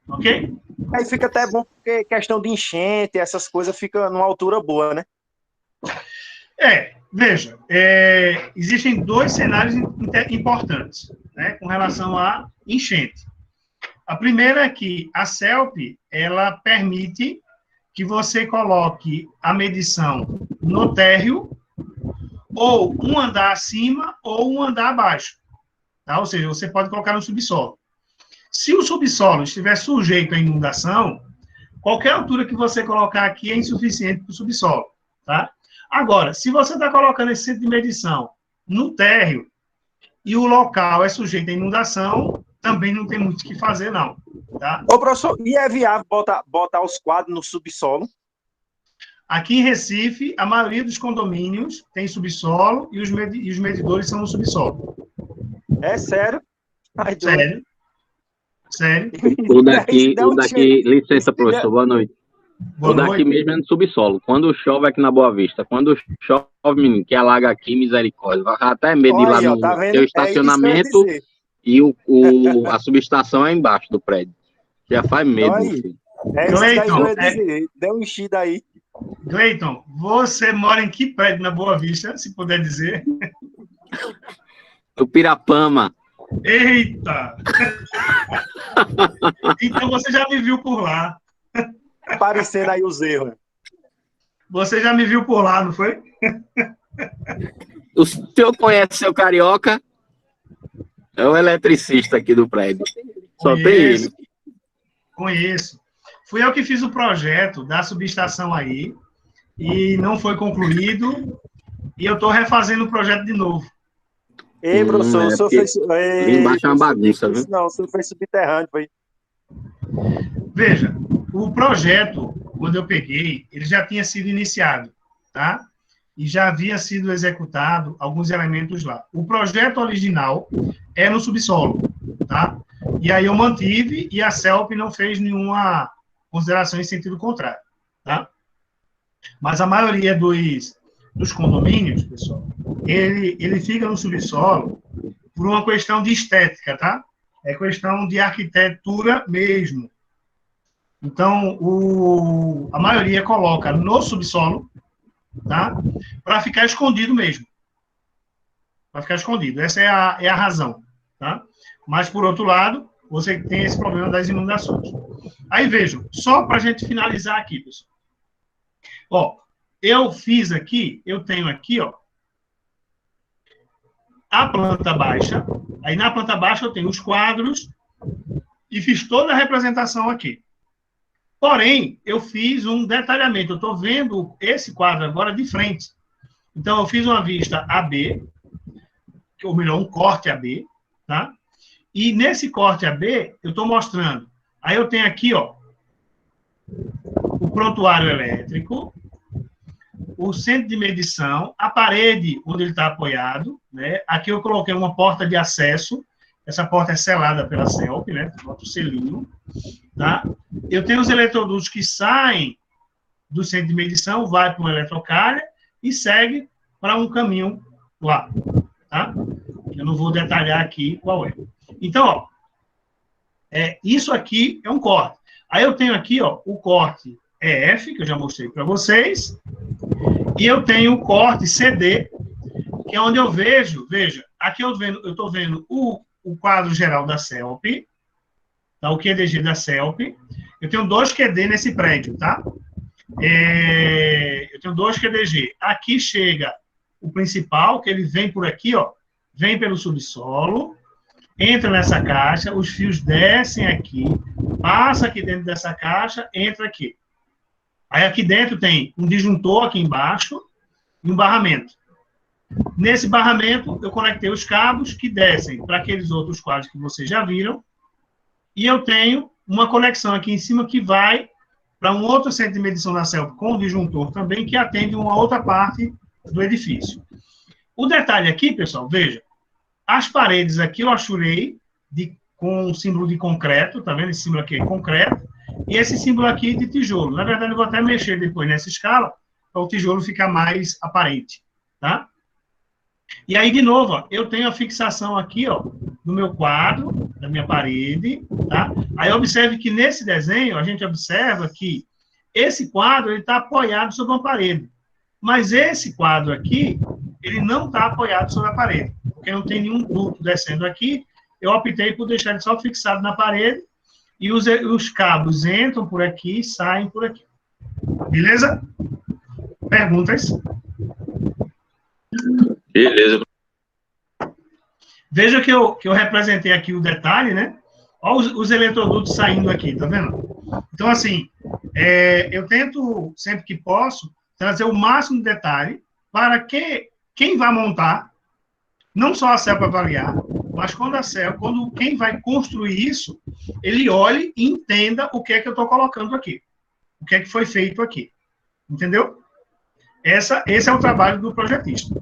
Ok? Aí fica até bom, porque questão de enchente, essas coisas, fica numa altura boa, né? Veja, existem dois cenários importantes, né, com relação à enchente. A primeira é que a CELP, ela permite que você coloque a medição no térreo, ou um andar acima, ou um andar abaixo. Tá? Ou seja, você pode colocar no subsolo. Se o subsolo estiver sujeito à inundação, qualquer altura que você colocar aqui é insuficiente para o subsolo. Tá? Agora, se você está colocando esse centro de medição no térreo e o local é sujeito à inundação, também não tem muito o que fazer, não. Tá? Ô, professor, e é viável botar os quadros no subsolo? Aqui em Recife, a maioria dos condomínios tem subsolo e os medidores são no subsolo. É sério? Ai, Sério. O daqui, licença, professor, boa noite. O daqui mesmo é no subsolo. Quando chove aqui na Boa Vista, quando chove, menino, que alaga aqui, misericórdia. Vai até medo de ir lá no teu estacionamento e a subestação é embaixo do prédio. Já faz medo. Aí. Filho. É isso que Cleiton, eu ia dizer. Deu um enchido aí. Cleiton, você mora em que prédio na Boa Vista, se puder dizer? O Pirapama. Eita! Então você já me viu por lá. Aparecendo aí os erros. Você já me viu por lá, não foi? O senhor conhece seu carioca? É o eletricista aqui do prédio. Só tem ele. Conheço. Fui eu que fiz o projeto da subestação aí e não foi concluído e eu estou refazendo o projeto de novo. Ei, professor, o senhor fez... Ali embaixo é uma bagunça, viu? Não, o senhor fez subterrâneo, foi. Veja, o projeto, quando eu peguei, ele já tinha sido iniciado, tá? E já havia sido executado alguns elementos lá. O projeto original é no subsolo, tá? E aí eu mantive e a CELP não fez nenhuma consideração em sentido contrário, tá? Mas a maioria dos condomínios, pessoal, ele fica no subsolo por uma questão de estética, tá? É questão de arquitetura mesmo. Então, a maioria coloca no subsolo, tá? Para ficar escondido mesmo. Para ficar escondido. Essa é a razão, tá? Mas, por outro lado, você tem esse problema das inundações. Aí, vejam, só para a gente finalizar aqui, pessoal. Ó, eu fiz aqui, eu tenho aqui, ó, a planta baixa. Aí, na planta baixa, eu tenho os quadros e fiz toda a representação aqui. Porém, eu fiz um detalhamento. Eu estou vendo esse quadro agora de frente. Então, eu fiz uma vista AB, ou melhor, um corte AB, tá? E nesse corte AB, eu estou mostrando. Aí eu tenho aqui, ó, o prontuário elétrico, o centro de medição, a parede onde ele está apoiado, né? Aqui eu coloquei uma porta de acesso. Essa porta é selada pela CELP, né? Bota o selinho, tá? Eu tenho os eletrodutos que saem do centro de medição, vai para uma eletrocalha e segue para um caminho lá, tá? Eu não vou detalhar aqui qual é. Então, ó, isso aqui é um corte. Aí eu tenho aqui, ó, o corte EF, que eu já mostrei para vocês, e eu tenho o corte CD, que é onde eu vejo, veja, aqui eu estou vendo o quadro geral da CELP, tá? O QDG da CELP. Eu tenho 2 QD nesse prédio, tá? Eu tenho 2 QDG. Aqui chega o principal, que ele vem por aqui, ó, vem pelo subsolo, entra nessa caixa, os fios descem aqui, passa aqui dentro dessa caixa, entra aqui. Aí aqui dentro tem um disjuntor aqui embaixo e um barramento. Nesse barramento, eu conectei os cabos que descem para aqueles outros quadros que vocês já viram. E eu tenho uma conexão aqui em cima que vai para um outro centro de medição da CELP com o disjuntor também, que atende uma outra parte do edifício. O detalhe aqui, pessoal, veja, as paredes aqui eu achurei com um símbolo de concreto, tá vendo? Esse símbolo aqui é concreto, e esse símbolo aqui de tijolo. Na verdade, eu vou até mexer depois nessa escala, para o tijolo ficar mais aparente, tá? E aí, de novo, ó, eu tenho a fixação aqui, ó, do meu quadro, da minha parede, tá? Aí, observe que nesse desenho, a gente observa que esse quadro, ele está apoiado sobre uma parede. Mas esse quadro aqui, ele não está apoiado sobre a parede, porque não tem nenhum duto descendo aqui. Eu optei por deixar ele só fixado na parede e os cabos entram por aqui e saem por aqui. Beleza? Perguntas? Beleza. Veja que eu representei aqui o detalhe, né? Olha os eletrodutos saindo aqui, tá vendo? Então, assim, eu tento, sempre que posso, trazer o máximo de detalhe para que quem vai montar, não só a CELP avaliar, mas quando quem vai construir isso, ele olhe e entenda o que é que eu estou colocando aqui. O que é que foi feito aqui. Entendeu? Esse é o trabalho do projetista.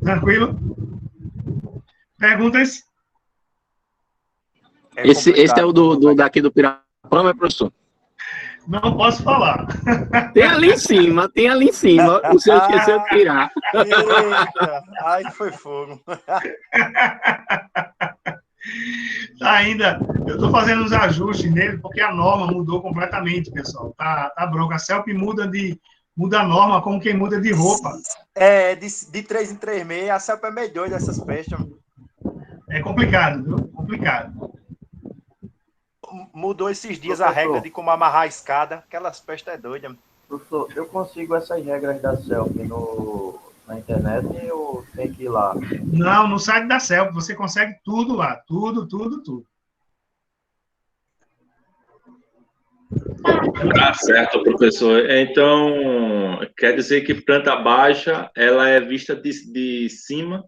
Tranquilo? Perguntas? Esse é o daqui do Pirapama, professor? Não posso falar. Tem ali em cima. O senhor esqueceu de tirar. Eita, ai, foi fogo. Tá Eu estou fazendo uns ajustes nele porque a norma mudou completamente, pessoal. Tá bronca. A CELP muda a norma como quem muda de roupa. De 3 em 3 meses, a CELP é meio doida essas pestas. É complicado, viu? Complicado. Mudou esses dias Professor, a regra de como amarrar a escada. Aquelas pestas é doida. Professor, eu consigo essas regras da CELP na internet ou tem que ir lá? Não, no site da CELP você consegue tudo lá. Tudo. Tá certo, professor. Então, quer dizer que planta baixa, ela é vista de cima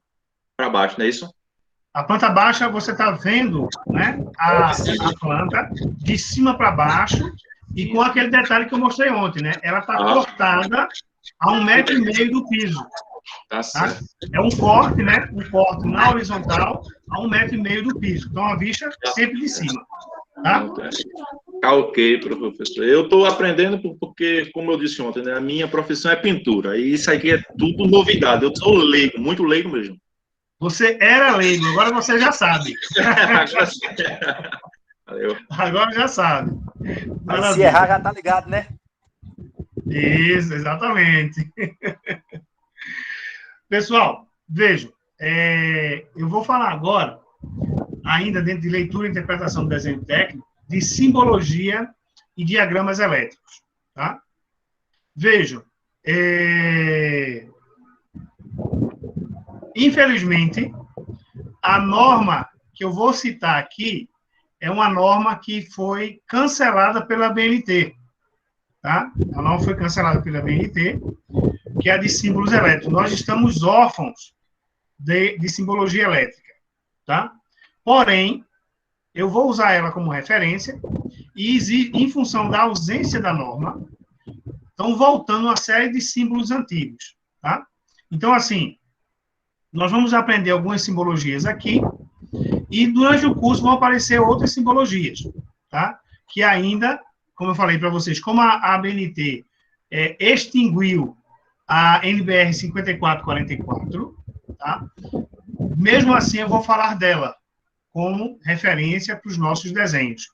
para baixo, não é isso? A planta baixa, você está vendo, né, a planta de cima para baixo e com aquele detalhe que eu mostrei ontem, né? Ela está cortada a 1,5 metro do piso. Tá certo. É um corte, né? Um corte na horizontal a 1,5 metro do piso. Então, a vista sempre de cima. Tá? Tá ok, professor. Eu estou aprendendo porque, como eu disse ontem, né, a minha profissão é pintura. E isso aqui é tudo novidade. Eu sou leigo, muito leigo mesmo. Você era leigo, agora você já sabe. Valeu. Agora já sabe. Mas se errar, já tá ligado, né? Isso, exatamente. Pessoal, vejam, eu vou falar agora, ainda dentro de leitura e interpretação do desenho técnico, de simbologia e diagramas elétricos. Tá? Vejam, infelizmente, a norma que eu vou citar aqui é uma norma que foi cancelada pela BNT. Tá? A norma foi cancelada pela BNT, que é a de símbolos elétricos. Nós estamos órfãos de simbologia elétrica. Tá? Porém, eu vou usar ela como referência e, em função da ausência da norma, estão voltando uma série de símbolos antigos. Tá? Então, assim, nós vamos aprender algumas simbologias aqui e durante o curso vão aparecer outras simbologias, tá? Que ainda, como eu falei para vocês, como a ABNT extinguiu a NBR 5444, tá? Mesmo assim, eu vou falar dela como referência para os nossos desenhos,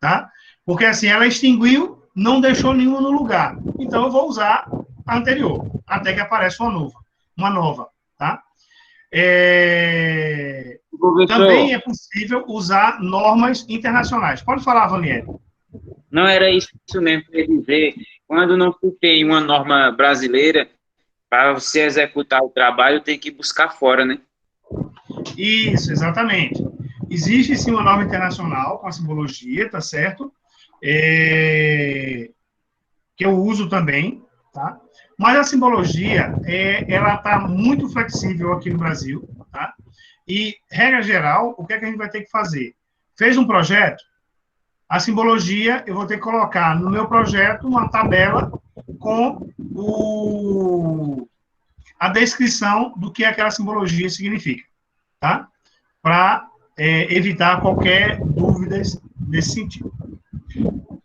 tá? Porque, assim, ela extinguiu, não deixou nenhuma no lugar. Então, eu vou usar a anterior, até que apareça uma nova, tá? Também é possível usar normas internacionais. Pode falar, Vanier. Não era isso mesmo que eu ia dizer. Quando não se tem uma norma brasileira, para você executar o trabalho, tem que buscar fora, né? Isso, exatamente. Existe, sim, uma norma internacional com a simbologia, tá certo? Que eu uso também, tá? Mas a simbologia, ela está muito flexível aqui no Brasil, tá? E, regra geral, o que é que a gente vai ter que fazer? Fez um projeto, a simbologia, eu vou ter que colocar no meu projeto uma tabela com a descrição do que aquela simbologia significa, tá? Para evitar qualquer dúvida nesse sentido.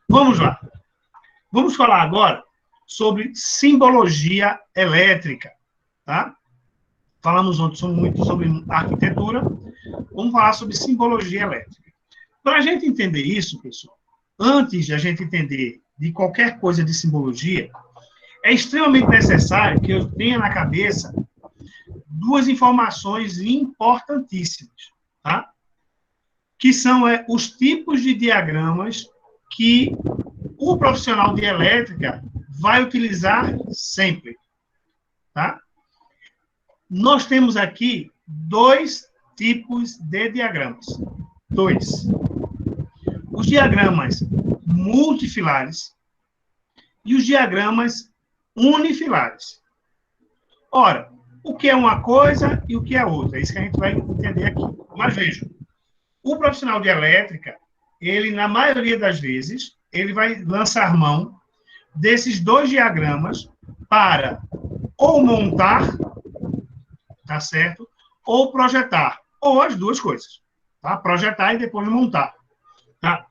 Vamos lá. Vamos falar agora sobre simbologia elétrica, tá? Falamos ontem muito sobre arquitetura, vamos falar sobre simbologia elétrica. Para a gente entender isso, pessoal, antes de a gente entender de qualquer coisa de simbologia, é extremamente necessário que eu tenha na cabeça duas informações importantíssimas, tá? Que são os tipos de diagramas que o profissional de elétrica vai utilizar sempre, tá? Nós temos aqui dois tipos de diagramas. Dois. Os diagramas multifilares e os diagramas unifilares. Ora, o que é uma coisa e o que é outra? É isso que a gente vai entender aqui. Mas vejam, o profissional de elétrica, ele, na maioria das vezes, ele vai lançar mão desses dois diagramas para ou montar, tá certo? Ou projetar, ou as duas coisas, tá? Projetar e depois montar, tá?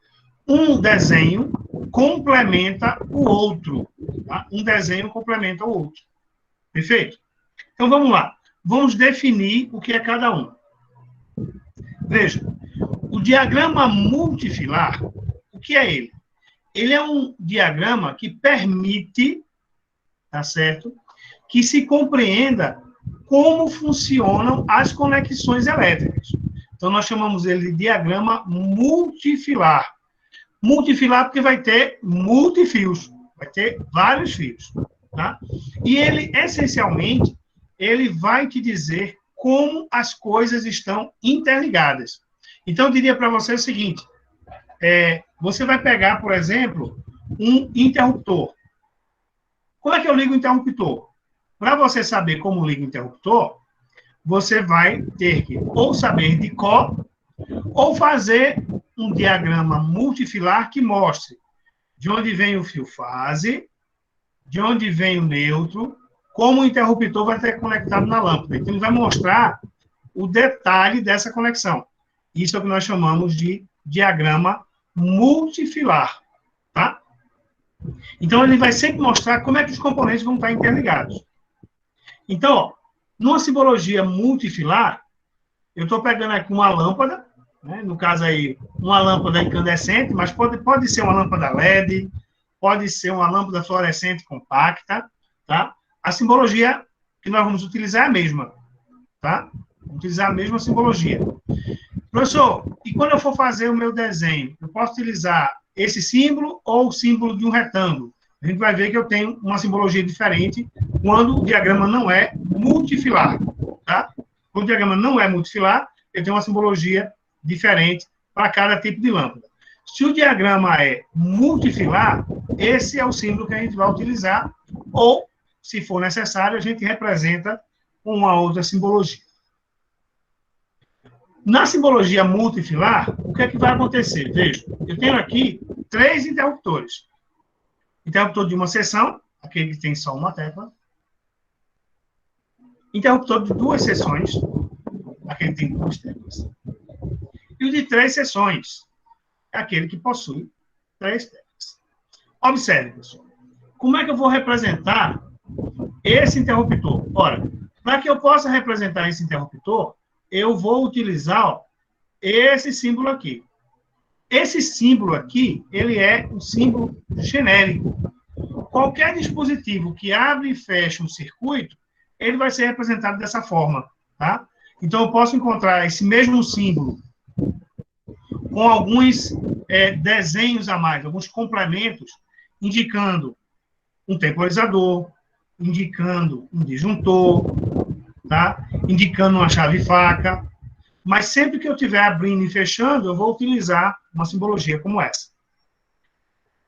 Um desenho complementa o outro, tá? Um desenho complementa o outro. Perfeito? Então, vamos lá. Vamos definir o que é cada um. Veja, o diagrama multifilar, o que é ele? Ele é um diagrama que permite, tá certo, que se compreenda como funcionam as conexões elétricas. Então, nós chamamos ele de diagrama multifilar. Multifilar porque vai ter multifios, vai ter vários fios, tá? E ele, essencialmente, ele vai te dizer como as coisas estão interligadas. Então, eu diria para você o seguinte, você vai pegar, por exemplo, um interruptor. Como é que eu ligo o interruptor? Para você saber como liga o interruptor, você vai ter que ou saber de cor, ou fazer um diagrama multifilar que mostre de onde vem o fio fase, de onde vem o neutro, como o interruptor vai estar conectado na lâmpada. Então, ele vai mostrar o detalhe dessa conexão. Isso é o que nós chamamos de diagrama multifilar, tá? Então, ele vai sempre mostrar como é que os componentes vão estar interligados. Então, ó, numa simbologia multifilar, eu estou pegando aqui uma lâmpada, né? No caso aí, uma lâmpada incandescente, mas pode ser uma lâmpada LED, pode ser uma lâmpada fluorescente compacta, tá? A simbologia que nós vamos utilizar é a mesma, tá? Vamos utilizar a mesma simbologia. Professor, e quando eu for fazer o meu desenho, eu posso utilizar esse símbolo ou o símbolo de um retângulo? A gente vai ver que eu tenho uma simbologia diferente quando o diagrama não é multifilar, tá? Quando o diagrama não é multifilar, eu tenho uma simbologia diferente para cada tipo de lâmpada. Se o diagrama é multifilar, esse é o símbolo que a gente vai utilizar, ou, se for necessário, a gente representa uma outra simbologia. Na simbologia multifilar, o que é que vai acontecer? Veja, eu tenho aqui 3 interruptores. Interruptor de uma seção, aquele que tem só uma tecla. Interruptor de 2 seções, aquele que tem 2 teclas. E o de 3 seções, é aquele que possui 3 teclas. Observe, pessoal. Como é que eu vou representar esse interruptor? Ora, para que eu possa representar esse interruptor, eu vou utilizar, ó, esse símbolo aqui. Esse símbolo aqui, ele é um símbolo genérico. Qualquer dispositivo que abre e fecha um circuito, ele vai ser representado dessa forma, tá? Então, eu posso encontrar esse mesmo símbolo com alguns desenhos a mais, alguns complementos, indicando um temporizador, indicando um disjuntor, tá? Indicando uma chave-faca. Mas sempre que eu estiver abrindo e fechando, eu vou utilizar uma simbologia como essa.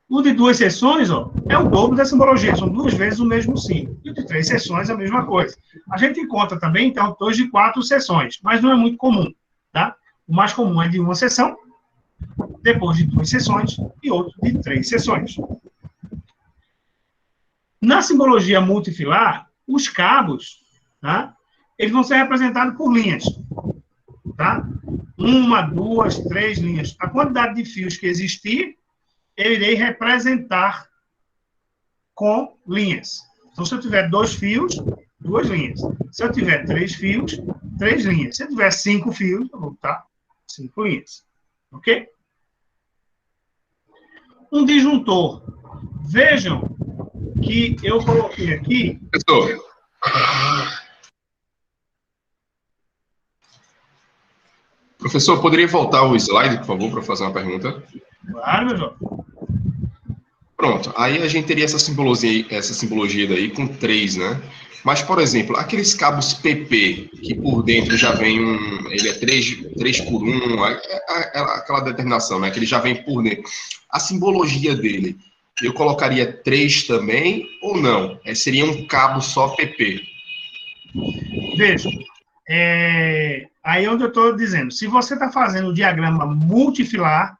O de 2 seções, ó, é o dobro da simbologia, são 2 vezes o mesmo símbolo. E o de 3 seções é a mesma coisa. A gente encontra também interruptores de 4 seções, mas não é muito comum, tá? O mais comum é de uma seção, depois de 2 seções e outro de 3 seções. Na simbologia multifilar, os cabos, tá? Eles vão ser representados por linhas, tá? 1, 2, 3 linhas. A quantidade de fios que existir, eu irei representar com linhas. Então, se eu tiver 2 fios, 2 linhas. Se eu tiver 3 fios, 3 linhas. Se eu tiver 5 fios, eu vou botar 5 linhas. Ok? Um disjuntor. Vejam que eu coloquei aqui... Professor, poderia voltar o slide, por favor, para fazer uma pergunta? Claro, meu jovem. Pronto, aí a gente teria essa simbologia daí com 3, né? Mas, por exemplo, aqueles cabos PP, que por dentro já vem ele é 3 por 1, aquela determinação, né? Que ele já vem por dentro. A simbologia dele, eu colocaria 3 também ou não? Seria um cabo só PP? Veja, aí onde eu estou dizendo, se você está fazendo o diagrama multifilar,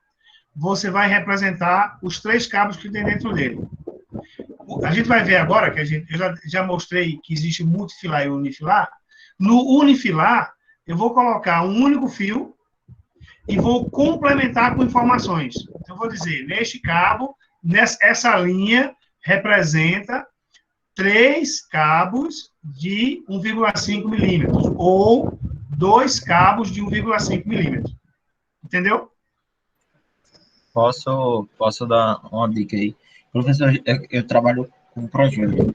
você vai representar os 3 cabos que tem dentro dele. A gente vai ver agora, que eu já mostrei que existe multifilar e unifilar. No unifilar, eu vou colocar um único fio e vou complementar com informações. Então, eu vou dizer, neste cabo, essa linha representa 3 cabos de 1,5 milímetros, ou 2 cabos de 1,5 milímetro. Entendeu? Posso dar uma dica aí? Professor, eu trabalho com projeto.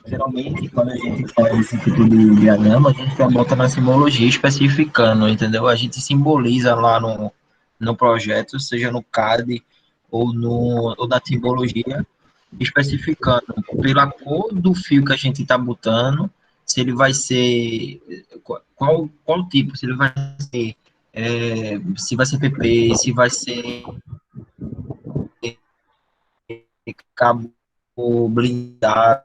Geralmente, quando a gente faz esse tipo de diagrama, a gente já bota na simbologia especificando, entendeu? A gente simboliza lá no projeto, seja no CAD ou na simbologia, especificando pela cor do fio que a gente está botando, se ele vai ser, qual tipo, se ele vai ser, se vai ser PP, se vai ser cabo blindado,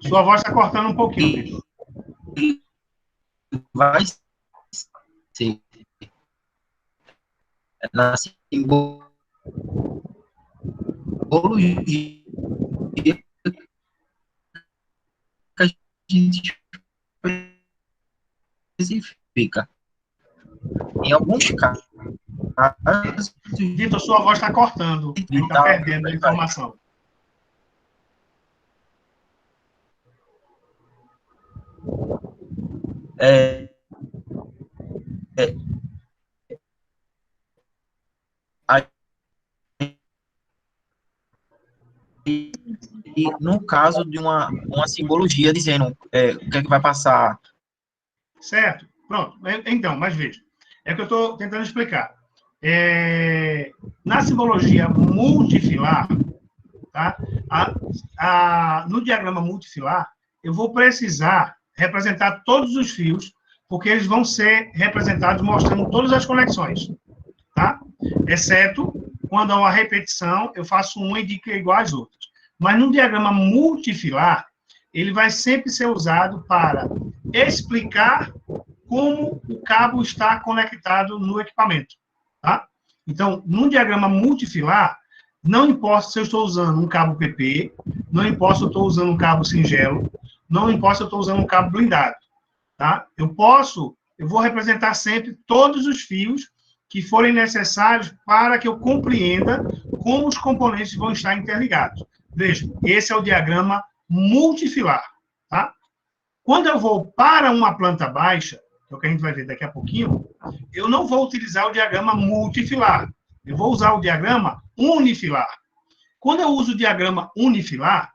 Sua voz está cortando um pouquinho. Vai ser na simbologia que a gente especifica. Em alguns casos, Vitor, sua voz está cortando. Está perdendo a informação. E no caso de uma simbologia dizendo o que é que vai passar. Certo. Pronto. Então, mas veja. É o que eu estou tentando explicar. Na simbologia multifilar, tá? No diagrama multifilar, eu vou precisar representar todos os fios, porque eles vão ser representados mostrando todas as conexões, tá? Exceto quando há uma repetição, eu faço uma e digo que é igual às outras. Mas no diagrama multifilar, ele vai sempre ser usado para explicar como o cabo está conectado no equipamento, tá? Então, no diagrama multifilar, não importa se eu estou usando um cabo PP, não importa se eu estou usando um cabo singelo, não importa se eu estou usando um cabo blindado, tá? Eu vou representar sempre todos os fios que forem necessários para que eu compreenda como os componentes vão estar interligados. Veja, esse é o diagrama multifilar, tá? Quando eu vou para uma planta baixa, que é o que a gente vai ver daqui a pouquinho, eu não vou utilizar o diagrama multifilar. Eu vou usar o diagrama unifilar. Quando eu uso o diagrama unifilar,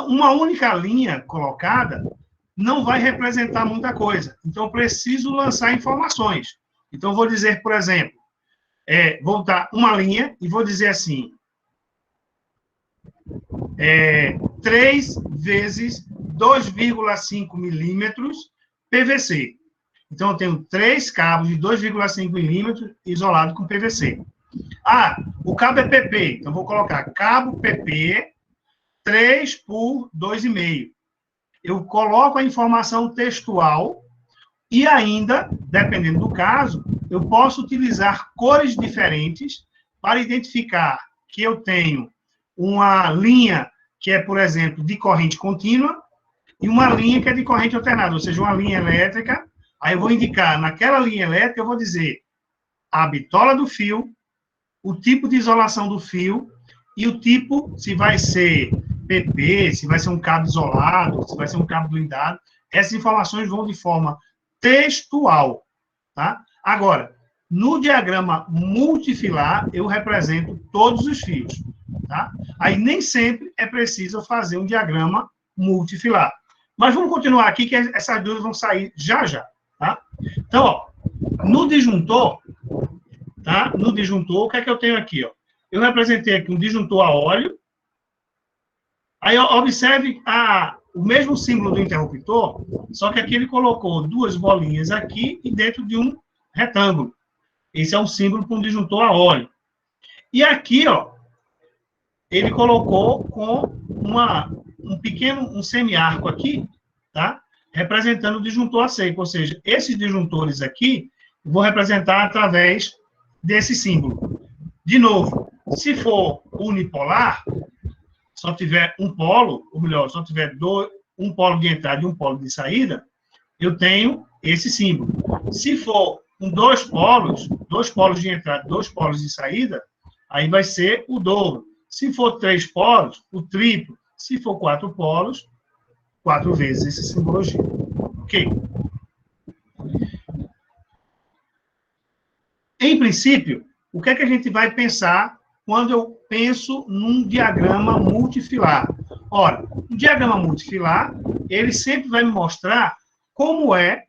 uma única linha colocada não vai representar muita coisa. Então, eu preciso lançar informações. Então, eu vou dizer, por exemplo, vou botar uma linha e vou dizer assim, 3 vezes 2,5 milímetros PVC. Então, eu tenho 3 cabos de 2,5 milímetros isolados com PVC. O cabo é PP. Então, vou colocar cabo PP 3 por 2,5. Eu coloco a informação textual e ainda, dependendo do caso, eu posso utilizar cores diferentes para identificar que eu tenho uma linha que é, por exemplo, de corrente contínua e uma linha que é de corrente alternada, ou seja, uma linha elétrica. Aí eu vou indicar, naquela linha elétrica, eu vou dizer a bitola do fio, o tipo de isolação do fio e o tipo, se vai ser PP, se vai ser um cabo isolado, se vai ser um cabo blindado. Essas informações vão de forma textual, tá? Agora, no diagrama multifilar, eu represento todos os fios, tá? Aí nem sempre é preciso fazer um diagrama multifilar. Mas vamos continuar aqui, que essas dúvidas vão sair já já, tá? Então, ó, no disjuntor, tá? No disjuntor, o que é que eu tenho aqui, ó? Eu representei aqui um disjuntor a óleo. Aí, ó, observe o mesmo símbolo do interruptor, só que aqui ele colocou 2 bolinhas aqui e dentro de um retângulo. Esse é um símbolo para um disjuntor a óleo. E aqui, ó, ele colocou com um semi-arco aqui, tá? Representando o disjuntor a seco. Ou seja, esses disjuntores aqui, eu vou representar através desse símbolo. De novo, se for unipolar, só tiver um polo, ou melhor, só tiver um polo de entrada e um polo de saída, eu tenho esse símbolo. Se for com 2 polos de entrada, 2 polos de saída, aí vai ser o dobro. Se for 3 polos, o triplo. Se for 4 polos, 4 vezes essa simbologia. Ok? Em princípio, o que é que a gente vai pensar quando eu penso num diagrama multifilar? Ora, o diagrama multifilar, ele sempre vai me mostrar como é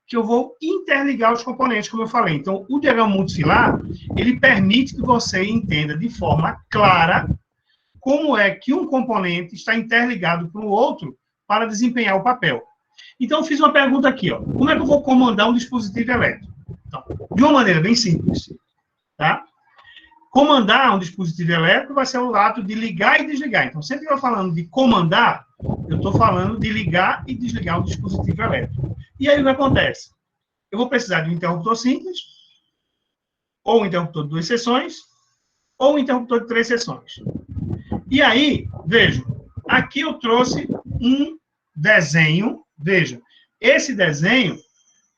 que eu vou interligar os componentes, como eu falei. Então, o diagrama multifilar, ele permite que você entenda de forma clara como é que um componente está interligado com o outro para desempenhar o papel. Então, eu fiz uma pergunta aqui, ó. Como é que eu vou comandar um dispositivo elétrico? Então, de uma maneira bem simples, tá? Comandar um dispositivo elétrico vai ser o ato de ligar e desligar. Então, sempre que eu estou falando de comandar, eu estou falando de ligar e desligar o dispositivo elétrico. E aí, o que acontece? Eu vou precisar de um interruptor simples, ou um interruptor de 2 seções, ou um interruptor de 3 seções. E aí, vejam, aqui eu trouxe um desenho. Vejam, esse desenho,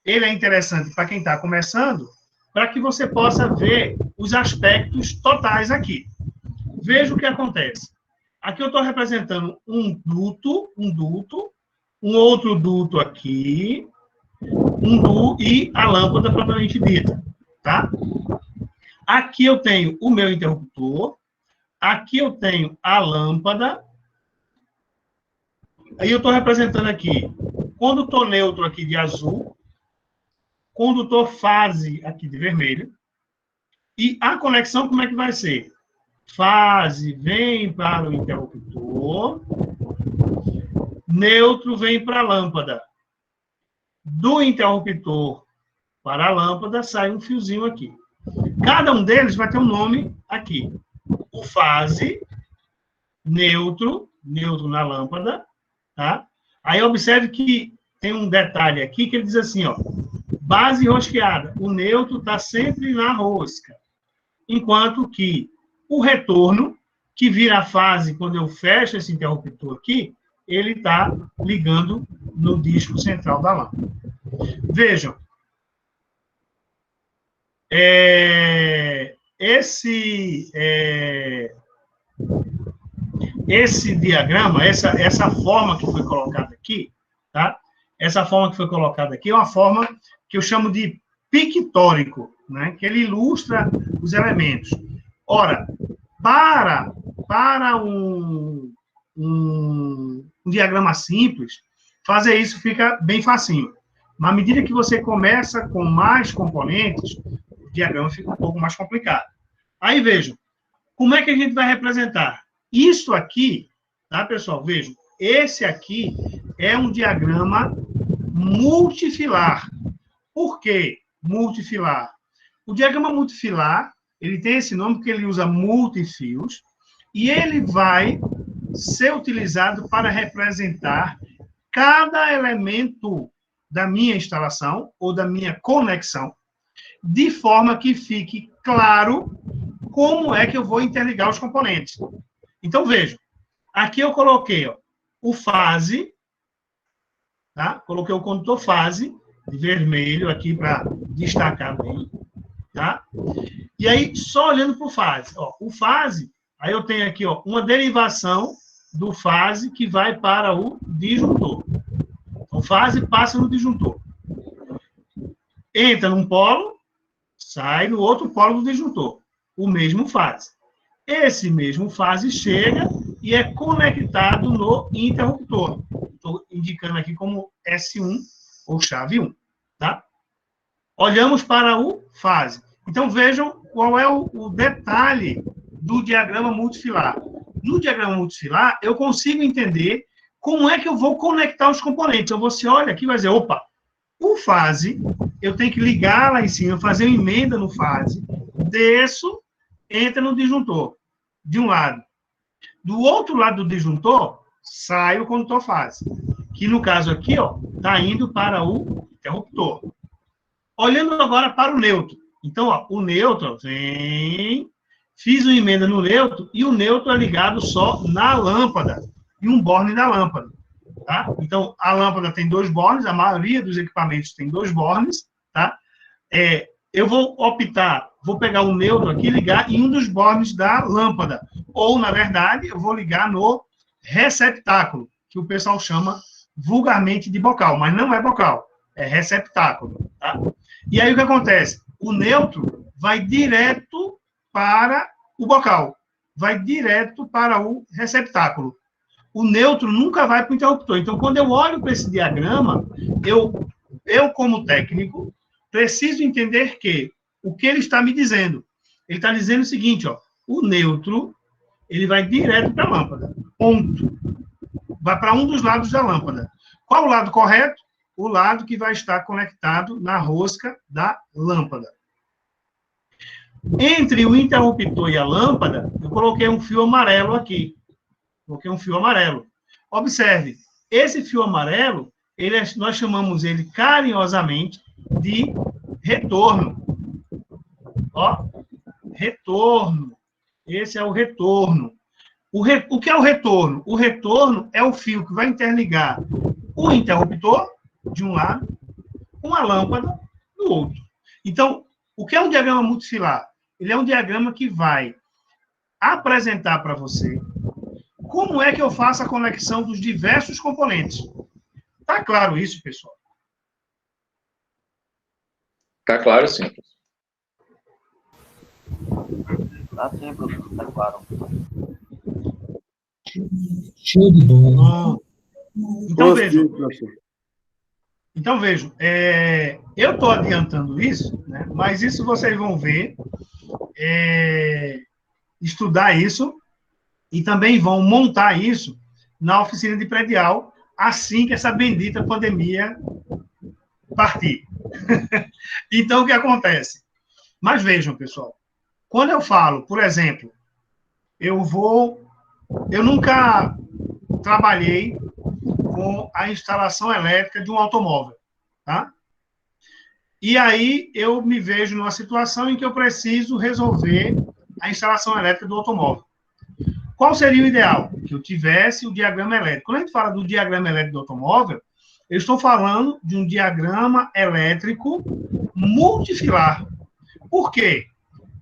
ele é interessante para quem está começando, para que você possa ver os aspectos totais aqui. Veja o que acontece. Aqui eu estou representando um duto, um outro duto aqui, e a lâmpada propriamente dita, tá? Aqui eu tenho o meu interruptor, aqui eu tenho a lâmpada, aí eu estou representando aqui condutor neutro aqui de azul, condutor fase aqui de vermelho, e a conexão como é que vai ser? Fase vem para o interruptor, neutro vem para a lâmpada. Do interruptor para a lâmpada sai um fiozinho aqui. Cada um deles vai ter um nome aqui. O fase, neutro na lâmpada, tá? Aí observe que tem um detalhe aqui que ele diz assim, ó, base rosqueada. O neutro está sempre na rosca. Enquanto que o retorno, que vira a fase quando eu fecho esse interruptor aqui, ele está ligando no disco central da lâmpada. Vejam, esse diagrama, essa forma que foi colocada aqui, tá? Essa forma que foi colocada aqui é uma forma que eu chamo de pictórico, né? Que ele ilustra os elementos. Ora, para um diagrama simples, fazer isso fica bem facinho. Mas à medida que você começa com mais componentes, o diagrama fica um pouco mais complicado. Aí, vejam, como é que a gente vai representar? Isso aqui, tá, pessoal? Vejam, esse aqui é um diagrama multifilar. Por que multifilar? O diagrama multifilar, ele tem esse nome porque ele usa multifios, e ele vai ser utilizado para representar cada elemento da minha instalação ou da minha conexão, de forma que fique claro como é que eu vou interligar os componentes. Então, vejam, aqui eu coloquei ó, o fase, tá? Coloquei o condutor fase, de vermelho aqui para destacar bem, tá? E aí, só olhando para o fase, ó, o fase, aí eu tenho aqui ó, uma derivação do fase que vai para o disjuntor. Então, fase passa no disjuntor. Entra num polo, sai no outro polo do disjuntor. O mesmo fase. Esse mesmo fase chega e é conectado no interruptor. Estou indicando aqui como S1 ou chave 1. Tá? Olhamos para o fase. Então, vejam qual é o detalhe do diagrama multifilar. No diagrama multifilar, eu consigo entender como é que eu vou conectar os componentes. Então, você olha aqui e vai dizer, opa, o fase, eu tenho que ligar lá em cima, fazer uma emenda no fase, desço, entra no disjuntor, de um lado. Do outro lado do disjuntor, sai o condutor fase, que no caso aqui, ó, está indo para o interruptor. Olhando agora para o neutro. Então, ó, o neutro vem, fiz uma emenda no neutro, e o neutro é ligado só na lâmpada, e um borne da lâmpada. Tá? Então, a lâmpada tem 2 bornes, a maioria dos equipamentos tem 2 bornes, tá? Eu vou optar, vou pegar o neutro aqui e ligar em um dos bornes da lâmpada, ou, na verdade, eu vou ligar no receptáculo, que o pessoal chama vulgarmente de bocal, mas não é bocal, é receptáculo. Tá? E aí o que acontece? O neutro vai direto para o bocal, vai direto para o receptáculo. O neutro nunca vai para o interruptor. Então, quando eu olho para esse diagrama, eu, como técnico, preciso entender que o que ele está me dizendo. Ele está dizendo o seguinte, ó, o neutro, ele vai direto para a lâmpada. Ponto. Vai para um dos lados da lâmpada. Qual o lado correto? O lado que vai estar conectado na rosca da lâmpada. Entre o interruptor e a lâmpada, eu coloquei um fio amarelo aqui. Coloquei um fio amarelo. Observe, esse fio amarelo, nós chamamos ele carinhosamente de retorno. Ó, retorno. Esse é o retorno. O que é o retorno? O retorno é o fio que vai interligar o interruptor, de um lado, com a lâmpada, do outro. Então, o que é um diagrama multifilar? Ele é um diagrama que vai apresentar para você como é que eu faço a conexão dos diversos componentes. Tá claro isso, pessoal? Tá claro, sim. Tá sim, professor, tá claro. Show de bola. Então, vejam, eu estou adiantando isso, né, mas isso vocês vão ver, estudar isso, e também vão montar isso na oficina de predial, assim que essa bendita pandemia partir. Então, o que acontece? Mas vejam, pessoal, quando eu falo, por exemplo, eu nunca trabalhei com a instalação elétrica de um automóvel, tá? E aí eu me vejo numa situação em que eu preciso resolver a instalação elétrica do automóvel. Qual seria o ideal? Que eu tivesse o diagrama elétrico. Quando a gente fala do diagrama elétrico do automóvel, eu estou falando de um diagrama elétrico multifilar. Por quê?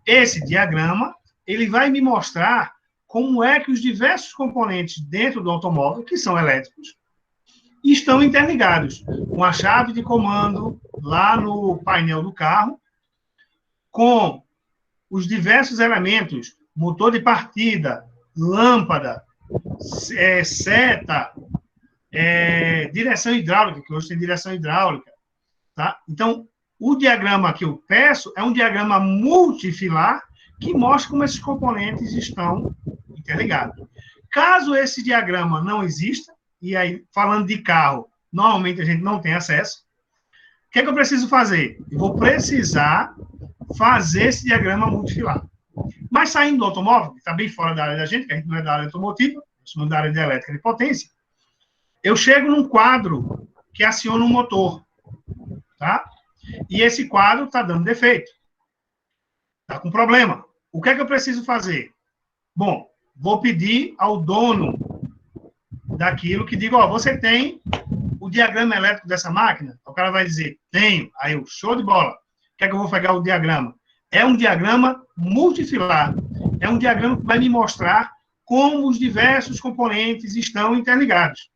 Esse diagrama, ele vai me mostrar como é que os diversos componentes dentro do automóvel, que são elétricos, estão interligados com a chave de comando lá no painel do carro, com os diversos elementos, motor de partida, lâmpada, seta, direção hidráulica, que hoje tem direção hidráulica. Tá? Então, o diagrama que eu peço é um diagrama multifilar que mostra como esses componentes estão interligados. Caso esse diagrama não exista, e aí, falando de carro, normalmente a gente não tem acesso, o que é que eu preciso fazer? Eu vou precisar fazer esse diagrama multifilar. Mas saindo do automóvel, que está bem fora da área da gente, que a gente não é da área automotiva, nós somos da área de elétrica de potência, eu chego num quadro que aciona um motor, tá? E esse quadro está dando defeito. Está com problema. O que é que eu preciso fazer? Bom, vou pedir ao dono daquilo que diga, ó, você tem o diagrama elétrico dessa máquina? O cara vai dizer, tenho. Aí eu, show de bola. O que é que eu vou pegar o diagrama? É um diagrama multifilar. É um diagrama que vai me mostrar como os diversos componentes estão interligados.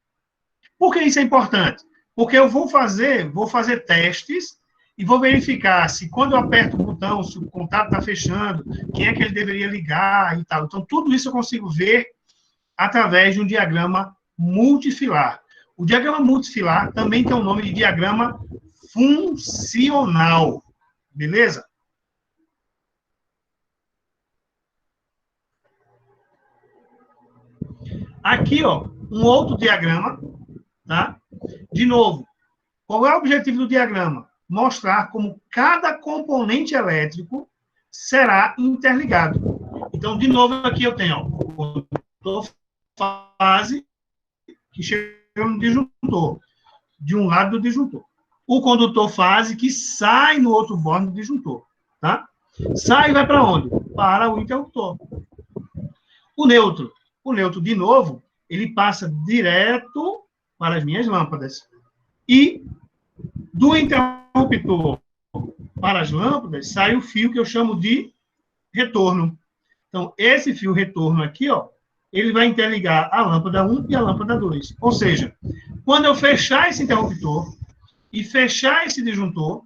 Por que isso é importante? Porque eu vou fazer testes e vou verificar se quando eu aperto o botão, se o contato está fechando, quem é que ele deveria ligar e tal. Então, tudo isso eu consigo ver através de um diagrama multifilar. O diagrama multifilar também tem o nome de diagrama funcional. Beleza? Aqui, ó, um outro diagrama, tá? De novo, qual é o objetivo do diagrama? Mostrar como cada componente elétrico será interligado. Então, de novo, aqui eu tenho, ó, o condutor fase que chega no disjuntor, de um lado do disjuntor. O condutor fase que sai no outro bordo do disjuntor, tá? Sai e vai para onde? Para o interruptor. O neutro, de novo, ele passa direto para as minhas lâmpadas. E do interruptor para as lâmpadas sai o fio que eu chamo de retorno. Então, esse fio retorno aqui, ó, ele vai interligar a lâmpada 1 e a lâmpada 2. Ou seja, quando eu fechar esse interruptor e fechar esse disjuntor,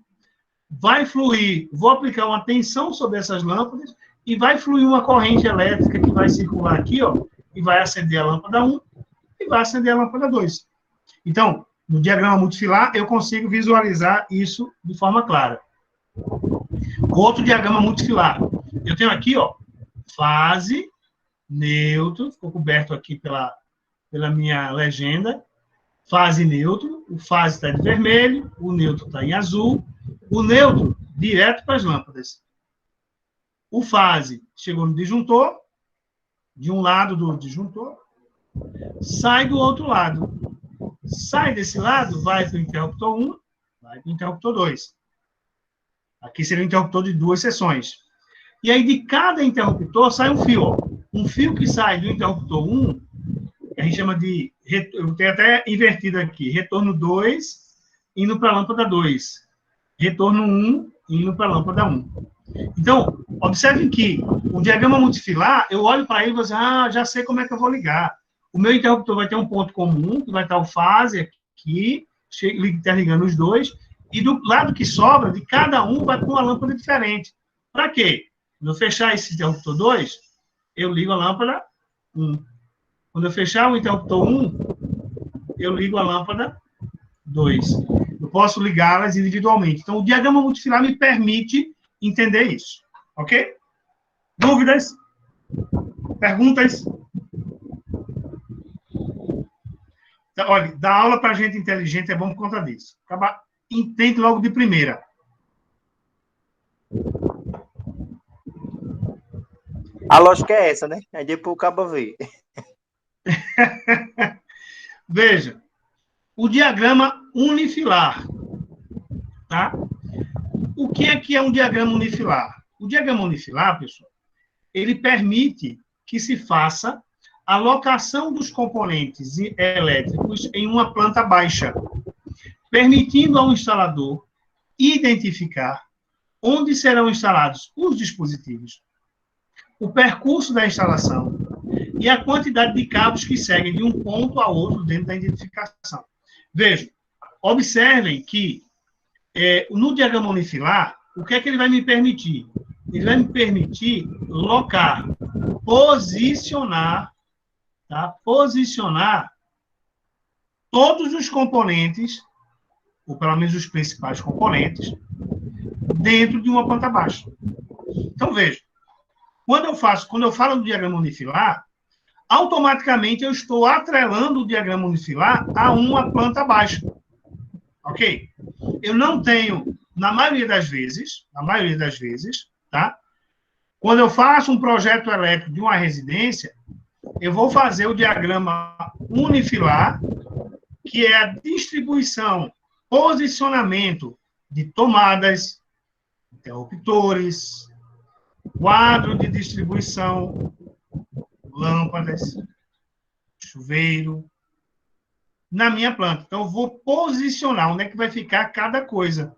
vai fluir, vou aplicar uma tensão sobre essas lâmpadas e vai fluir uma corrente elétrica que vai circular aqui, ó, e vai acender a lâmpada 1 e vai acender a lâmpada 2. Então, no diagrama multifilar, eu consigo visualizar isso de forma clara. Outro diagrama multifilar. Eu tenho aqui, ó, fase, neutro, ficou coberto aqui pela minha legenda, fase neutro, o fase está de vermelho, o neutro está em azul, o neutro direto para as lâmpadas. O fase chegou no disjuntor, de um lado do disjuntor, sai do outro lado. Sai desse lado, vai para o interruptor 1, vai para o interruptor 2. Aqui seria um interruptor de 2 seções. E aí, de cada interruptor, sai um fio. Ó. Um fio que sai do interruptor 1, que a gente chama de... Eu tenho até invertido aqui. Retorno 2, indo para a lâmpada 2. Retorno 1, indo para a lâmpada 1. Então, observem que o diagrama multifilar, eu olho para ele e vou dizer, já sei como é que eu vou ligar. O meu interruptor vai ter um ponto comum, que vai estar o fase aqui, interligando os dois, e do lado que sobra, de cada um, vai para uma lâmpada diferente. Para quê? Quando eu fechar esse interruptor 2, eu ligo a lâmpada 1. Quando eu fechar o interruptor 1, eu ligo a lâmpada 2. Eu posso ligá-las individualmente. Então, o diagrama multifilar me permite entender isso. Ok? Dúvidas? Perguntas? Então, olha, dar aula para gente inteligente é bom por conta disso. Entende logo de primeira. A lógica é essa, né? Aí depois o cabo vê. Veja, o diagrama unifilar. Tá? O que é um diagrama unifilar? O diagrama unifilar, pessoal, ele permite que se faça a locação dos componentes elétricos em uma planta baixa, permitindo ao instalador identificar onde serão instalados os dispositivos, o percurso da instalação e a quantidade de cabos que seguem de um ponto a outro dentro da identificação. Vejam, observem que no diagrama unifilar, o que é que ele vai me permitir? Ele vai me permitir locar, posicionar, tá? Posicionar todos os componentes, ou pelo menos os principais componentes, dentro de uma planta baixa. Então, veja, quando eu falo do diagrama unifilar, automaticamente eu estou atrelando o diagrama unifilar a uma planta baixa. Ok? Eu não tenho, na maioria das vezes, tá? Quando eu faço um projeto elétrico de uma residência, eu vou fazer o diagrama unifilar, que é a distribuição, posicionamento de tomadas, interruptores, quadro de distribuição, lâmpadas, chuveiro, na minha planta. Então, eu vou posicionar onde é que vai ficar cada coisa.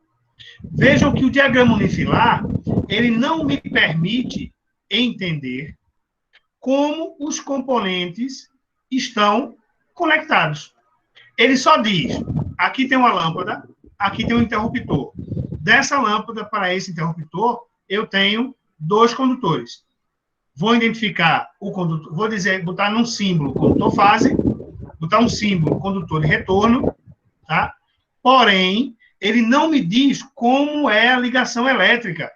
Vejam que o diagrama unifilar, ele não me permite entender como os componentes estão conectados. Ele só diz, aqui tem uma lâmpada, aqui tem um interruptor. Dessa lâmpada para esse interruptor, eu tenho 2 condutores. Vou identificar o condutor, vou dizer, botar num símbolo condutor fase, botar um símbolo condutor de retorno, tá? Porém, ele não me diz como é a ligação elétrica,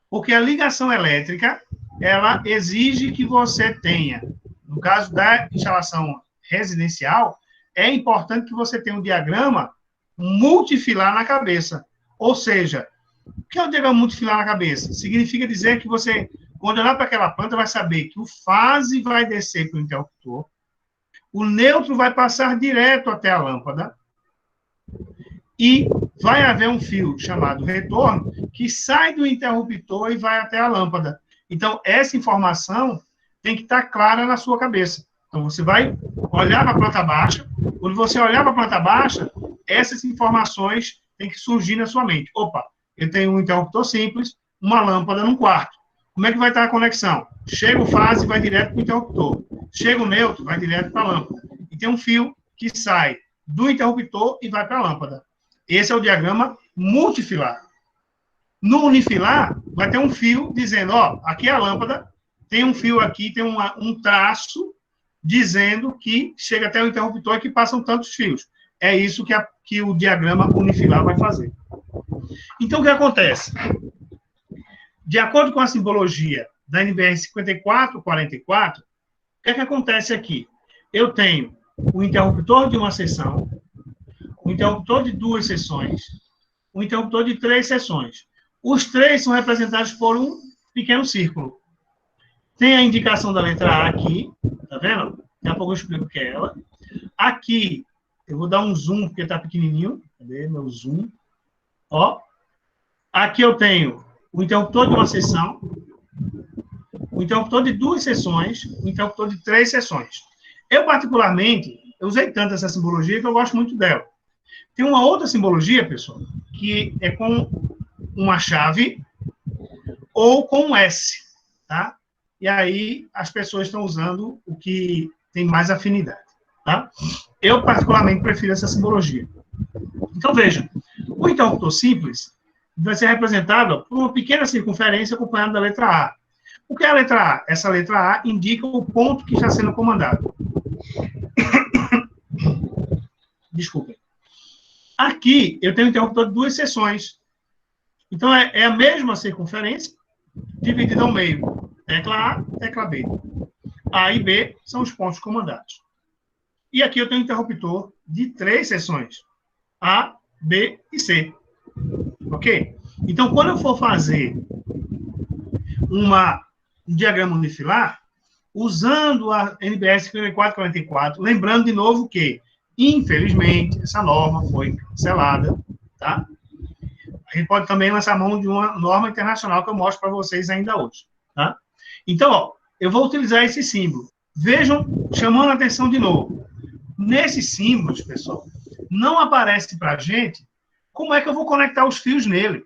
porque a ligação elétrica, ela exige que você tenha, no caso da instalação residencial, é importante que você tenha um diagrama multifilar na cabeça. Ou seja, o que é um diagrama multifilar na cabeça? Significa dizer que você, quando olhar para aquela planta, vai saber que o fase vai descer para o interruptor, o neutro vai passar direto até a lâmpada e vai haver um fio chamado retorno que sai do interruptor e vai até a lâmpada. Então, essa informação tem que estar clara na sua cabeça. Então, você vai olhar para a planta baixa. Quando você olhar para a planta baixa, essas informações têm que surgir na sua mente. Opa, eu tenho um interruptor simples, uma lâmpada num quarto. Como é que vai estar a conexão? Chega o fase, vai direto para o interruptor. Chega o neutro, vai direto para a lâmpada. E tem um fio que sai do interruptor e vai para a lâmpada. Esse é o diagrama multifilar. No unifilar, vai ter um fio dizendo, ó, aqui é a lâmpada, tem um fio aqui, tem um traço dizendo que chega até o interruptor e que passam tantos fios. É isso que o diagrama unifilar vai fazer. Então, o que acontece? De acordo com a simbologia da NBR 5444, o que é que acontece aqui? Eu tenho o interruptor de uma seção, o interruptor de 2 seções, o interruptor de 3 seções. Os 3 são representados por um pequeno círculo. Tem a indicação da letra A aqui, tá vendo? Daqui a pouco eu explico o que é ela. Aqui, eu vou dar um zoom, porque está pequenininho. Cadê meu zoom? Ó. Aqui eu tenho o interruptor de uma seção, o interruptor de 2 seções, o interruptor de 3 seções. Eu, particularmente, eu usei tanto essa simbologia que eu gosto muito dela. Tem uma outra simbologia, pessoal, que é com uma chave ou com um S, tá? E aí as pessoas estão usando o que tem mais afinidade, tá? Eu, particularmente, prefiro essa simbologia. Então, veja, o interruptor simples vai ser representado por uma pequena circunferência acompanhada da letra A. O que é a letra A? Essa letra A indica o ponto que está sendo comandado. Desculpem. Aqui, eu tenho um interruptor de 2 seções. Então, é a mesma circunferência dividida ao meio. Tecla A, tecla B. A e B são os pontos comandados. E aqui eu tenho um interruptor de 3 seções. A, B e C. Ok? Então, quando eu for fazer um diagrama unifilar, usando a NBR 5444, lembrando de novo que, infelizmente, essa norma foi cancelada, tá? A gente pode também lançar mão de uma norma internacional que eu mostro para vocês ainda hoje, tá? Então, ó, eu vou utilizar esse símbolo. Vejam, chamando a atenção de novo. Nesses símbolos, pessoal, não aparece para a gente como é que eu vou conectar os fios nele,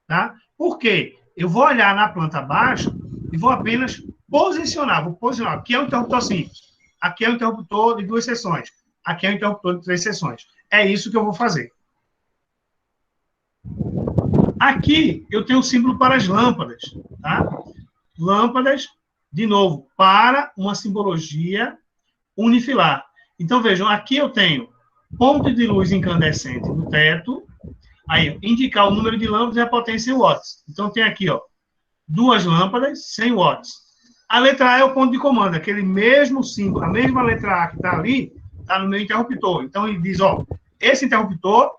tá? Por quê? Eu vou olhar na planta baixa e vou apenas posicionar. Vou posicionar. Aqui é o interruptor simples. Aqui é o interruptor de 2 seções. Aqui é o interruptor de 3 seções. É isso que eu vou fazer. Aqui eu tenho o símbolo para as lâmpadas, tá? Lâmpadas, de novo, para uma simbologia unifilar. Então, vejam, aqui eu tenho ponto de luz incandescente no teto, aí, indicar o número de lâmpadas e a potência em watts. Então, tem aqui, ó, 2 lâmpadas, 100 watts. A letra A é o ponto de comando, aquele mesmo símbolo, a mesma letra A que está ali, está no meu interruptor. Então, ele diz, ó, esse interruptor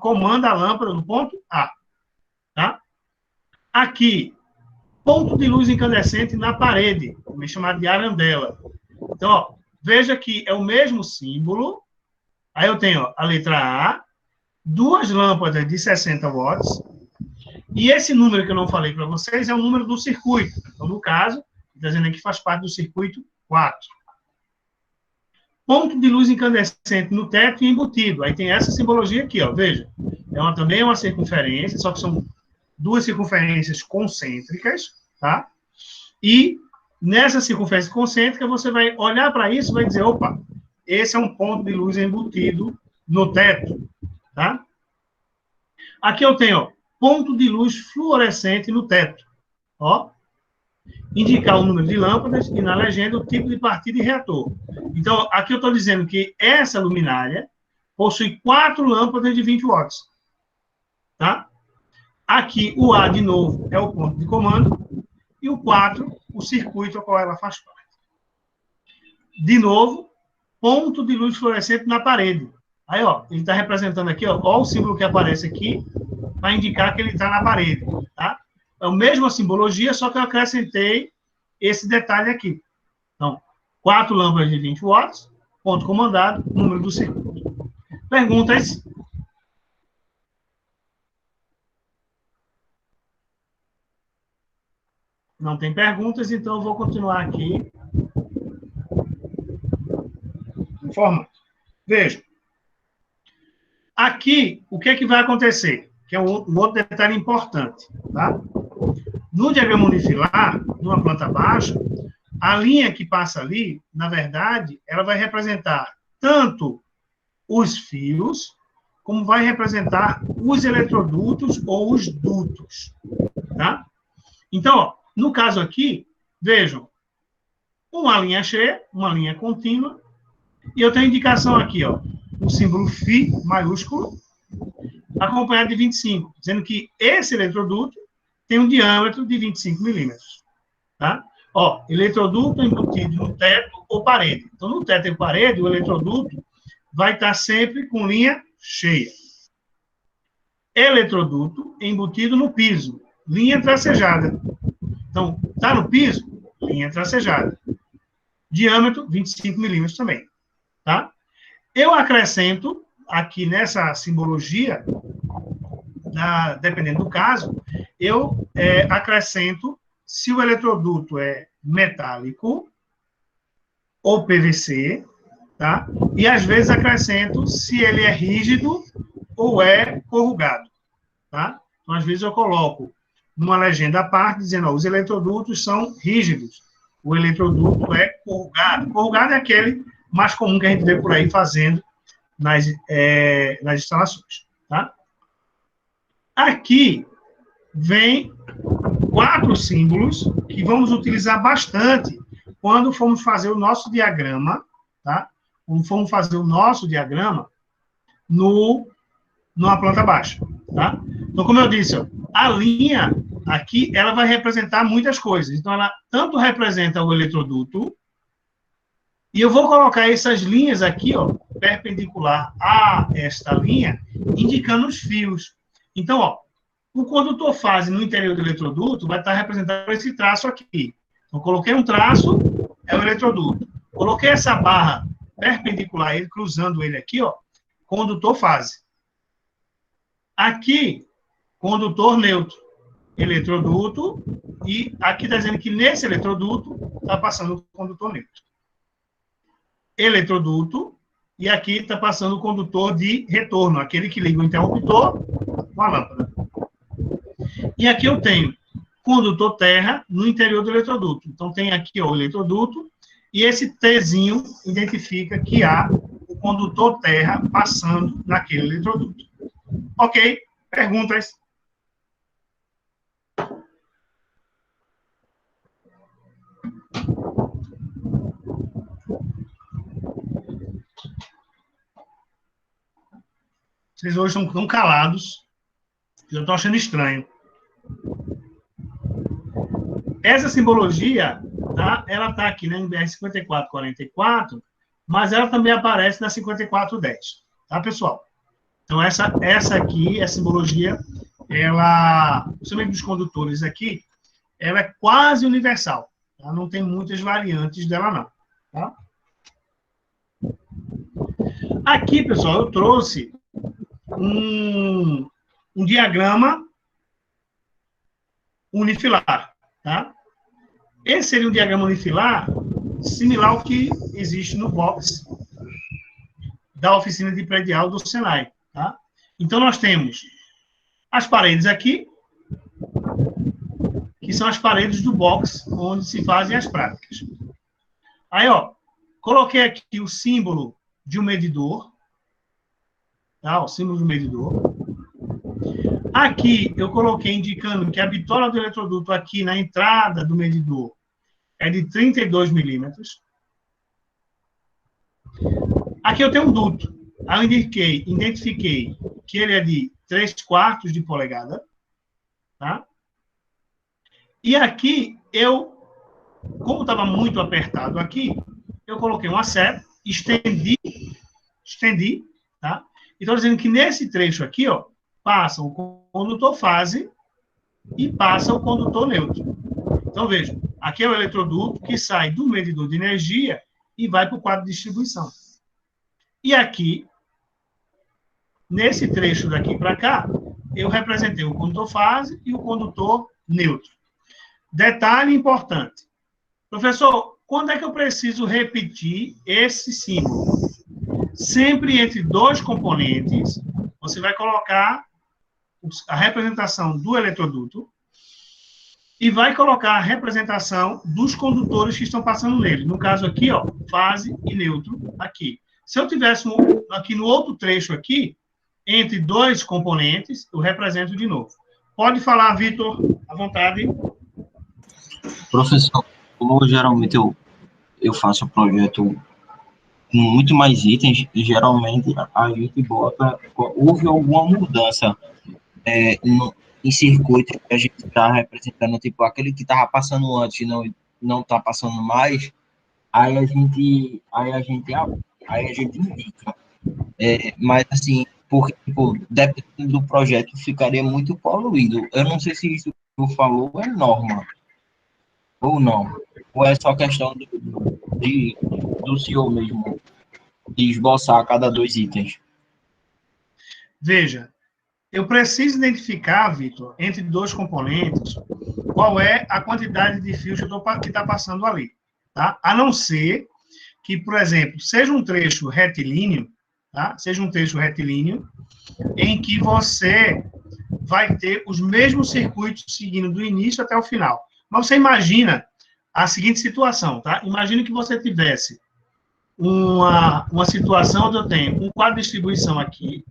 comanda a lâmpada no ponto A. Tá? Aqui, ponto de luz incandescente na parede, também chamado de arandela. Então, ó, veja que é o mesmo símbolo. Aí eu tenho ó, a letra A, 2 lâmpadas de 60 watts, e esse número que eu não falei para vocês é o número do circuito. Então, no caso, está dizendo aqui que faz parte do circuito 4. Ponto de luz incandescente no teto e embutido. Aí tem essa simbologia aqui, ó, veja. Também é uma circunferência, só que são 2 circunferências concêntricas, tá? E nessa circunferência concêntrica, você vai olhar para isso e vai dizer, opa, esse é um ponto de luz embutido no teto, tá? Aqui eu tenho, ó, ponto de luz fluorescente no teto, ó. Indicar o número de lâmpadas e na legenda o tipo de partida e reator. Então, aqui eu estou dizendo que essa luminária possui 4 lâmpadas de 20 watts, tá? Aqui, o A, de novo, é o ponto de comando, e o 4, o circuito ao qual ela faz parte. De novo, ponto de luz fluorescente na parede. Aí, ó, ele está representando aqui, ó o símbolo que aparece aqui, para indicar que ele está na parede, tá? É a mesma simbologia, só que eu acrescentei esse detalhe aqui. Então, 4 lâmpadas de 20 watts, ponto comandado, número do circuito. Perguntas? Não tem perguntas, então eu vou continuar aqui. Informando. Veja. Aqui, o que é que vai acontecer? Que é um outro detalhe importante, tá? No diagrama unifilar, numa planta baixa, a linha que passa ali, na verdade, ela vai representar tanto os fios, como vai representar os eletrodutos ou os dutos, tá? Então, ó, no caso aqui, vejam, uma linha cheia, uma linha contínua, e eu tenho indicação aqui, ó, o símbolo Φ maiúsculo, acompanhado de 25, dizendo que esse eletroduto tem um diâmetro de 25 milímetros, tá? Ó, eletroduto embutido no teto ou parede. Então, no teto e parede, o eletroduto vai estar sempre com linha cheia. Eletroduto embutido no piso, linha tracejada. Então, está no piso, linha tracejada. Diâmetro, 25 milímetros também, tá? Eu acrescento, aqui nessa simbologia, dependendo do caso, eu acrescento se o eletroduto é metálico ou PVC, tá? E, às vezes, acrescento se ele é rígido ou é corrugado, tá? Então, às vezes, eu coloco numa legenda à parte, dizendo, ó, os eletrodutos são rígidos, o eletroduto é corrugado. Corrugado é aquele mais comum que a gente vê por aí fazendo nas instalações, tá? Aqui vem 4 símbolos que vamos utilizar bastante quando formos fazer o nosso diagrama, tá? Quando formos fazer o nosso diagrama numa planta baixa, tá? Então, como eu disse, ó, a linha aqui, ela vai representar muitas coisas. Então, ela tanto representa o eletroduto, e eu vou colocar essas linhas aqui, ó, perpendicular a esta linha, indicando os fios. Então, ó, o condutor fase no interior do eletroduto vai estar representado por esse traço aqui. Então, coloquei um traço, é o eletroduto. Coloquei essa barra perpendicular a ele, cruzando ele aqui, ó, condutor fase. Aqui, condutor neutro, eletroduto, e aqui está dizendo que nesse eletroduto está passando o condutor neutro. Eletroduto, e aqui está passando o condutor de retorno, aquele que liga o interruptor com a lâmpada. E aqui eu tenho condutor terra no interior do eletroduto. Então, tem aqui ó, o eletroduto, e esse Tzinho identifica que há o condutor terra passando naquele eletroduto. Ok? Perguntas? Vocês hoje estão tão calados, eu estou achando estranho. Essa simbologia, tá? Ela está aqui na NBR 5444, mas ela também aparece na 5410, tá, pessoal? Então, essa aqui, a simbologia, ela, principalmente dos condutores aqui, ela é quase universal, tá? Não tem muitas variantes dela, não, tá? Aqui, pessoal, eu trouxe um diagrama unifilar, tá? Esse seria um diagrama unifilar similar ao que existe no box da oficina de predial do Senai, tá? Então, nós temos as paredes aqui, que são as paredes do box, onde se fazem as práticas. Aí, ó, coloquei aqui o símbolo de um medidor, tá? O símbolo do medidor. Aqui, eu coloquei indicando que a bitola do eletroduto aqui na entrada do medidor é de 32 milímetros. Aqui eu tenho um duto. Aí eu identifiquei que ele é de 3/4 de polegada, tá? E aqui, como estava muito apertado aqui, eu coloquei uma seta, estendi, tá? E estou dizendo que nesse trecho aqui, ó, passa o condutor fase e passa o condutor neutro. Então, vejam, aqui é o eletroduto que sai do medidor de energia e vai para o quadro de distribuição. E aqui, nesse trecho daqui para cá, eu representei o condutor fase e o condutor neutro. Detalhe importante. Professor, quando é que eu preciso repetir esse símbolo? Sempre entre dois componentes, você vai colocar a representação do eletroduto e vai colocar a representação dos condutores que estão passando nele. No caso aqui, ó, fase e neutro aqui. Se eu tivesse aqui no outro trecho aqui, entre dois componentes, eu represento de novo. Pode falar, Vitor, à vontade. Professor, como geralmente eu faço o projeto com muito mais itens, geralmente a gente bota, houve alguma mudança em circuito que a gente está representando, tipo, aquele que estava passando antes e não está passando mais, aí a gente indica. Mas, assim, porque, tipo, dependendo do projeto, ficaria muito poluído. Eu não sei se isso que eu falou é norma ou não. Ou é só questão do senhor mesmo de esboçar a cada 2 itens. Veja, eu preciso identificar, Vitor, entre 2 componentes, qual é a quantidade de fios que está passando ali. Tá? A não ser que, por exemplo, seja um trecho retilíneo, tá? Seja um trecho retilíneo, em que você vai ter os mesmos circuitos seguindo do início até o final. Mas você imagina a seguinte situação, tá? Imagina que você tivesse uma situação onde eu tenho um quadro de distribuição aqui,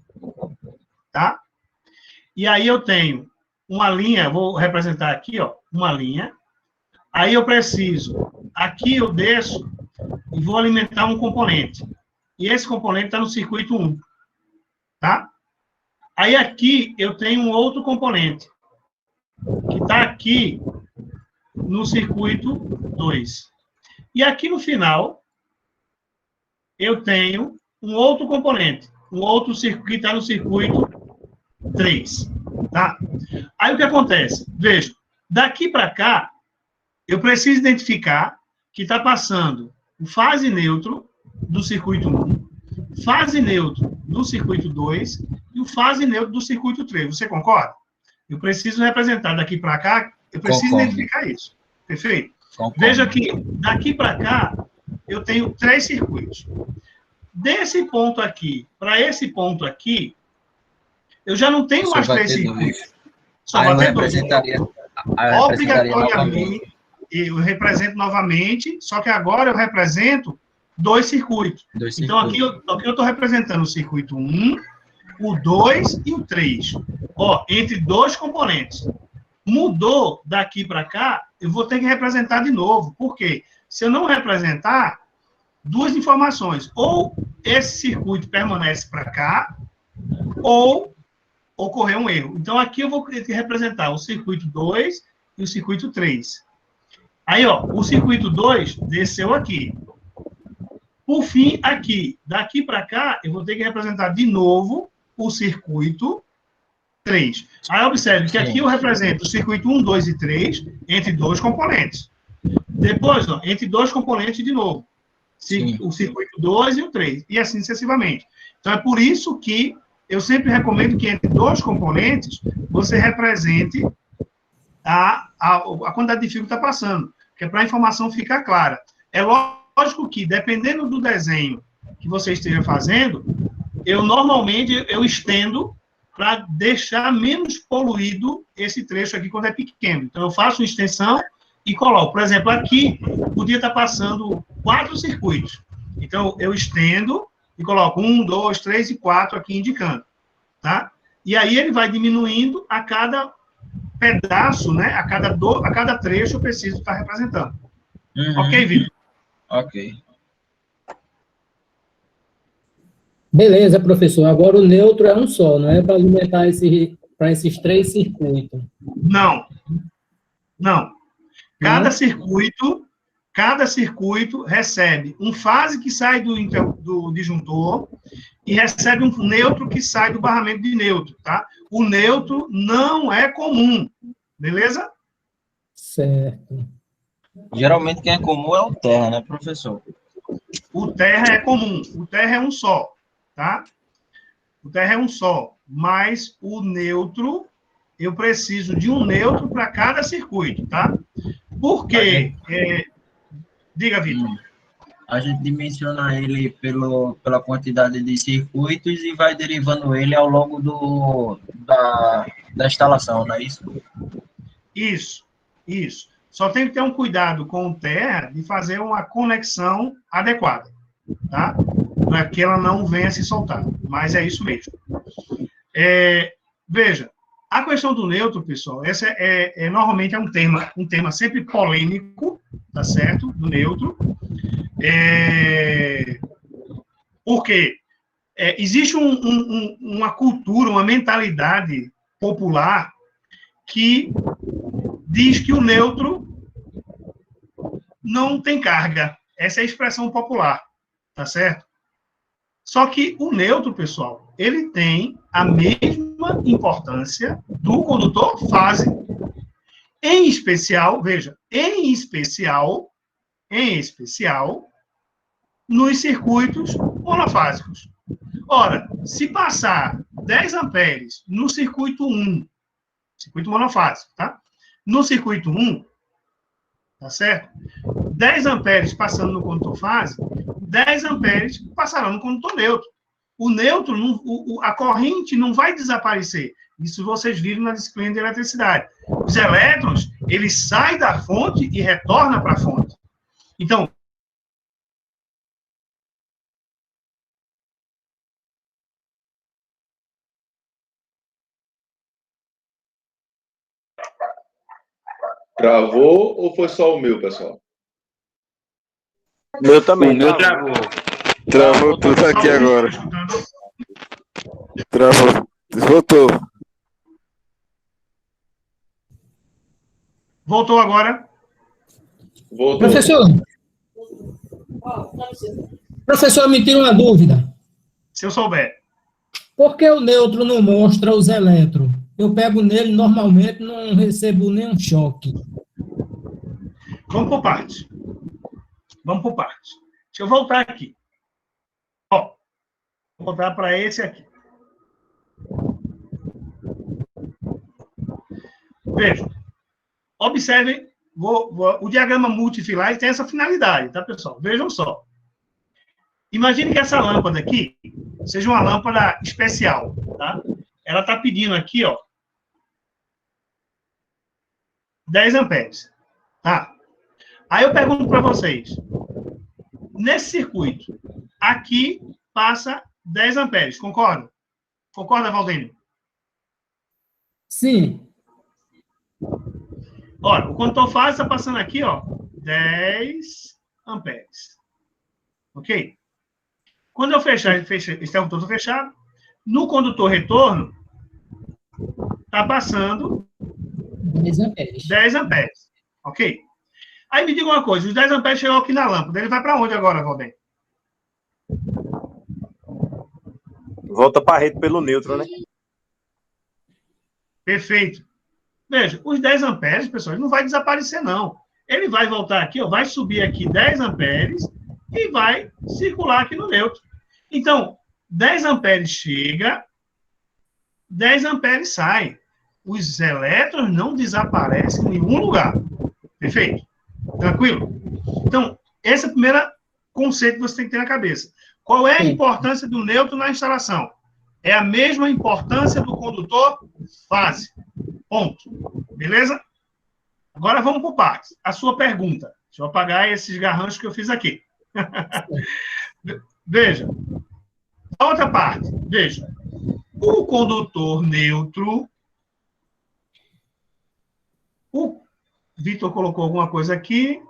tá? E aí eu tenho uma linha, vou representar aqui, ó, uma linha. Aí eu preciso, aqui eu desço e vou alimentar um componente. E esse componente está no circuito 1, tá? Aí aqui eu tenho um outro componente, que está aqui no circuito 2. E aqui no final, eu tenho um outro componente, um outro circuito que está no circuito 3, tá? Aí o que acontece? Veja, daqui para cá, eu preciso identificar que está passando o fase neutro do circuito 1, fase neutro do circuito 2 e o fase neutro do circuito 3. Você concorda? Eu preciso representar daqui para cá, eu preciso identificar isso. Perfeito? Veja que daqui para cá, eu tenho 3 circuitos. Desse ponto aqui para esse ponto aqui, eu já não tenho mais 3 circuitos. Só vai ter 2. Obrigatoriamente, eu represento novamente, só que agora eu represento 2 circuitos. Então, aqui eu estou representando o circuito 1, o 2 e o 3. Ó, entre 2 componentes. Mudou daqui para cá, eu vou ter que representar de novo. Por quê? Se eu não representar, 2 informações. Ou esse circuito permanece para cá, ou ocorreu um erro. Então, aqui eu vou ter que representar o circuito 2 e o circuito 3. Aí, ó, o circuito 2 desceu aqui. Por fim, aqui. Daqui para cá, eu vou ter que representar de novo o circuito 3. Aí, observe que aqui eu represento o circuito 1, 2 e 3 entre 2 componentes. Depois, ó, entre 2 componentes de novo. O circuito 2 e o 3. E assim sucessivamente. Então, é por isso que eu sempre recomendo que entre 2 componentes, você represente a quantidade de fio que está passando, que é para a informação ficar clara. É lógico que, dependendo do desenho que você esteja fazendo, normalmente eu estendo para deixar menos poluído esse trecho aqui quando é pequeno. Então, eu faço uma extensão e coloco. Por exemplo, aqui podia estar passando 4 circuitos. Então, eu estendo e coloco 1, 2, 3 e 4 aqui indicando. Tá? E aí ele vai diminuindo a cada pedaço, né? A cada trecho eu preciso estar representando. Ok, Vitor? Ok. Beleza, professor. Agora o neutro é um só, não é para alimentar para esses 3 circuitos? Não. Cada circuito recebe um fase que sai do disjuntor e recebe um neutro que sai do barramento de neutro, tá? O neutro não é comum, beleza? Certo. Geralmente quem é comum é o terra, né, professor? O terra é comum, o terra é um só, tá? O terra é um só, mas o neutro, eu preciso de um neutro para cada circuito, tá? Por quê? Diga, Vitor. A gente dimensiona ele pela quantidade de circuitos e vai derivando ele ao longo da instalação, não é isso? Isso. Isso. Só tem que ter um cuidado com o terra de fazer uma conexão adequada, tá? Para que ela não venha se soltar. Mas é isso mesmo. Veja, a questão do neutro, pessoal, essa normalmente é um tema sempre polêmico, tá certo? Do neutro. Porque existe uma cultura, uma mentalidade popular que diz que o neutro não tem carga. Essa é a expressão popular, tá certo? Só que o neutro, pessoal, ele tem a mesma importância do condutor fase. Em especial, veja, em especial, nos circuitos monofásicos. Ora, se passar 10 amperes no circuito 1, circuito monofásico, tá? No circuito 1, tá certo? 10 amperes passando no condutor fase, 10 amperes passarão no condutor neutro. O neutro, a corrente não vai desaparecer. Isso vocês viram na disciplina de eletricidade. Os elétrons, eles saem da fonte e retornam para a fonte. Então, Travou ou foi só o meu, pessoal? Meu também. O meu travou. Travou tudo aqui agora. Travou. Voltou. Voltou agora? Voltou. Professor, me tira uma dúvida. Se eu souber. Por que o neutro não mostra os elétrons? Eu pego nele, normalmente, não recebo nenhum choque. Vamos por partes. Deixa eu voltar aqui. Ó, vou voltar para esse aqui. Vejam. Observem, o diagrama multifilar tem essa finalidade, tá, pessoal? Vejam só. Imagine que essa lâmpada aqui seja uma lâmpada especial, tá? Ela está pedindo aqui, ó, 10 amperes, tá? Aí eu pergunto para vocês, nesse circuito, aqui passa 10 amperes, concorda? Concorda, Valdênio? Sim. Olha, o condutor fase está passando aqui, ó, 10 amperes. Ok? Quando eu fechar, esse é o condutor fechado, no condutor retorno, está passando 10 amperes. 10 amperes. Ok? Aí me diga uma coisa, os 10 amperes chegou aqui na lâmpada, ele vai para onde agora, Valdênio? Volta para a rede pelo neutro, né? Perfeito. Veja, os 10 amperes, pessoal, ele não vai desaparecer, não. Ele vai voltar aqui, ó, vai subir aqui 10 amperes e vai circular aqui no neutro. Então, 10 amperes chega, 10 amperes sai. Os elétrons não desaparecem em nenhum lugar. Perfeito? Tranquilo? Então, esse é o primeiro conceito que você tem que ter na cabeça. Qual é a importância do neutro na instalação? É a mesma importância do condutor fase. Ponto. Beleza? Agora vamos por partes. A sua pergunta. Deixa eu apagar esses garranchos que eu fiz aqui. Veja. A outra parte. Veja. O condutor neutro. O Vitor colocou alguma coisa aqui.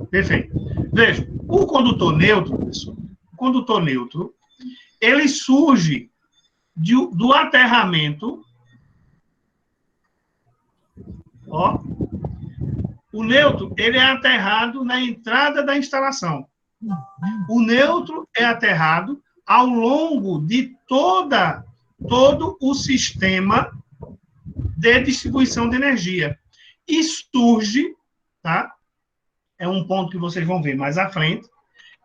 Perfeito. Veja. O condutor neutro, pessoal. O condutor neutro, ele surge do aterramento. Ó, o neutro, ele é aterrado na entrada da instalação. O neutro é aterrado ao longo de todo o sistema de distribuição de energia. E surge, tá? É um ponto que vocês vão ver mais à frente,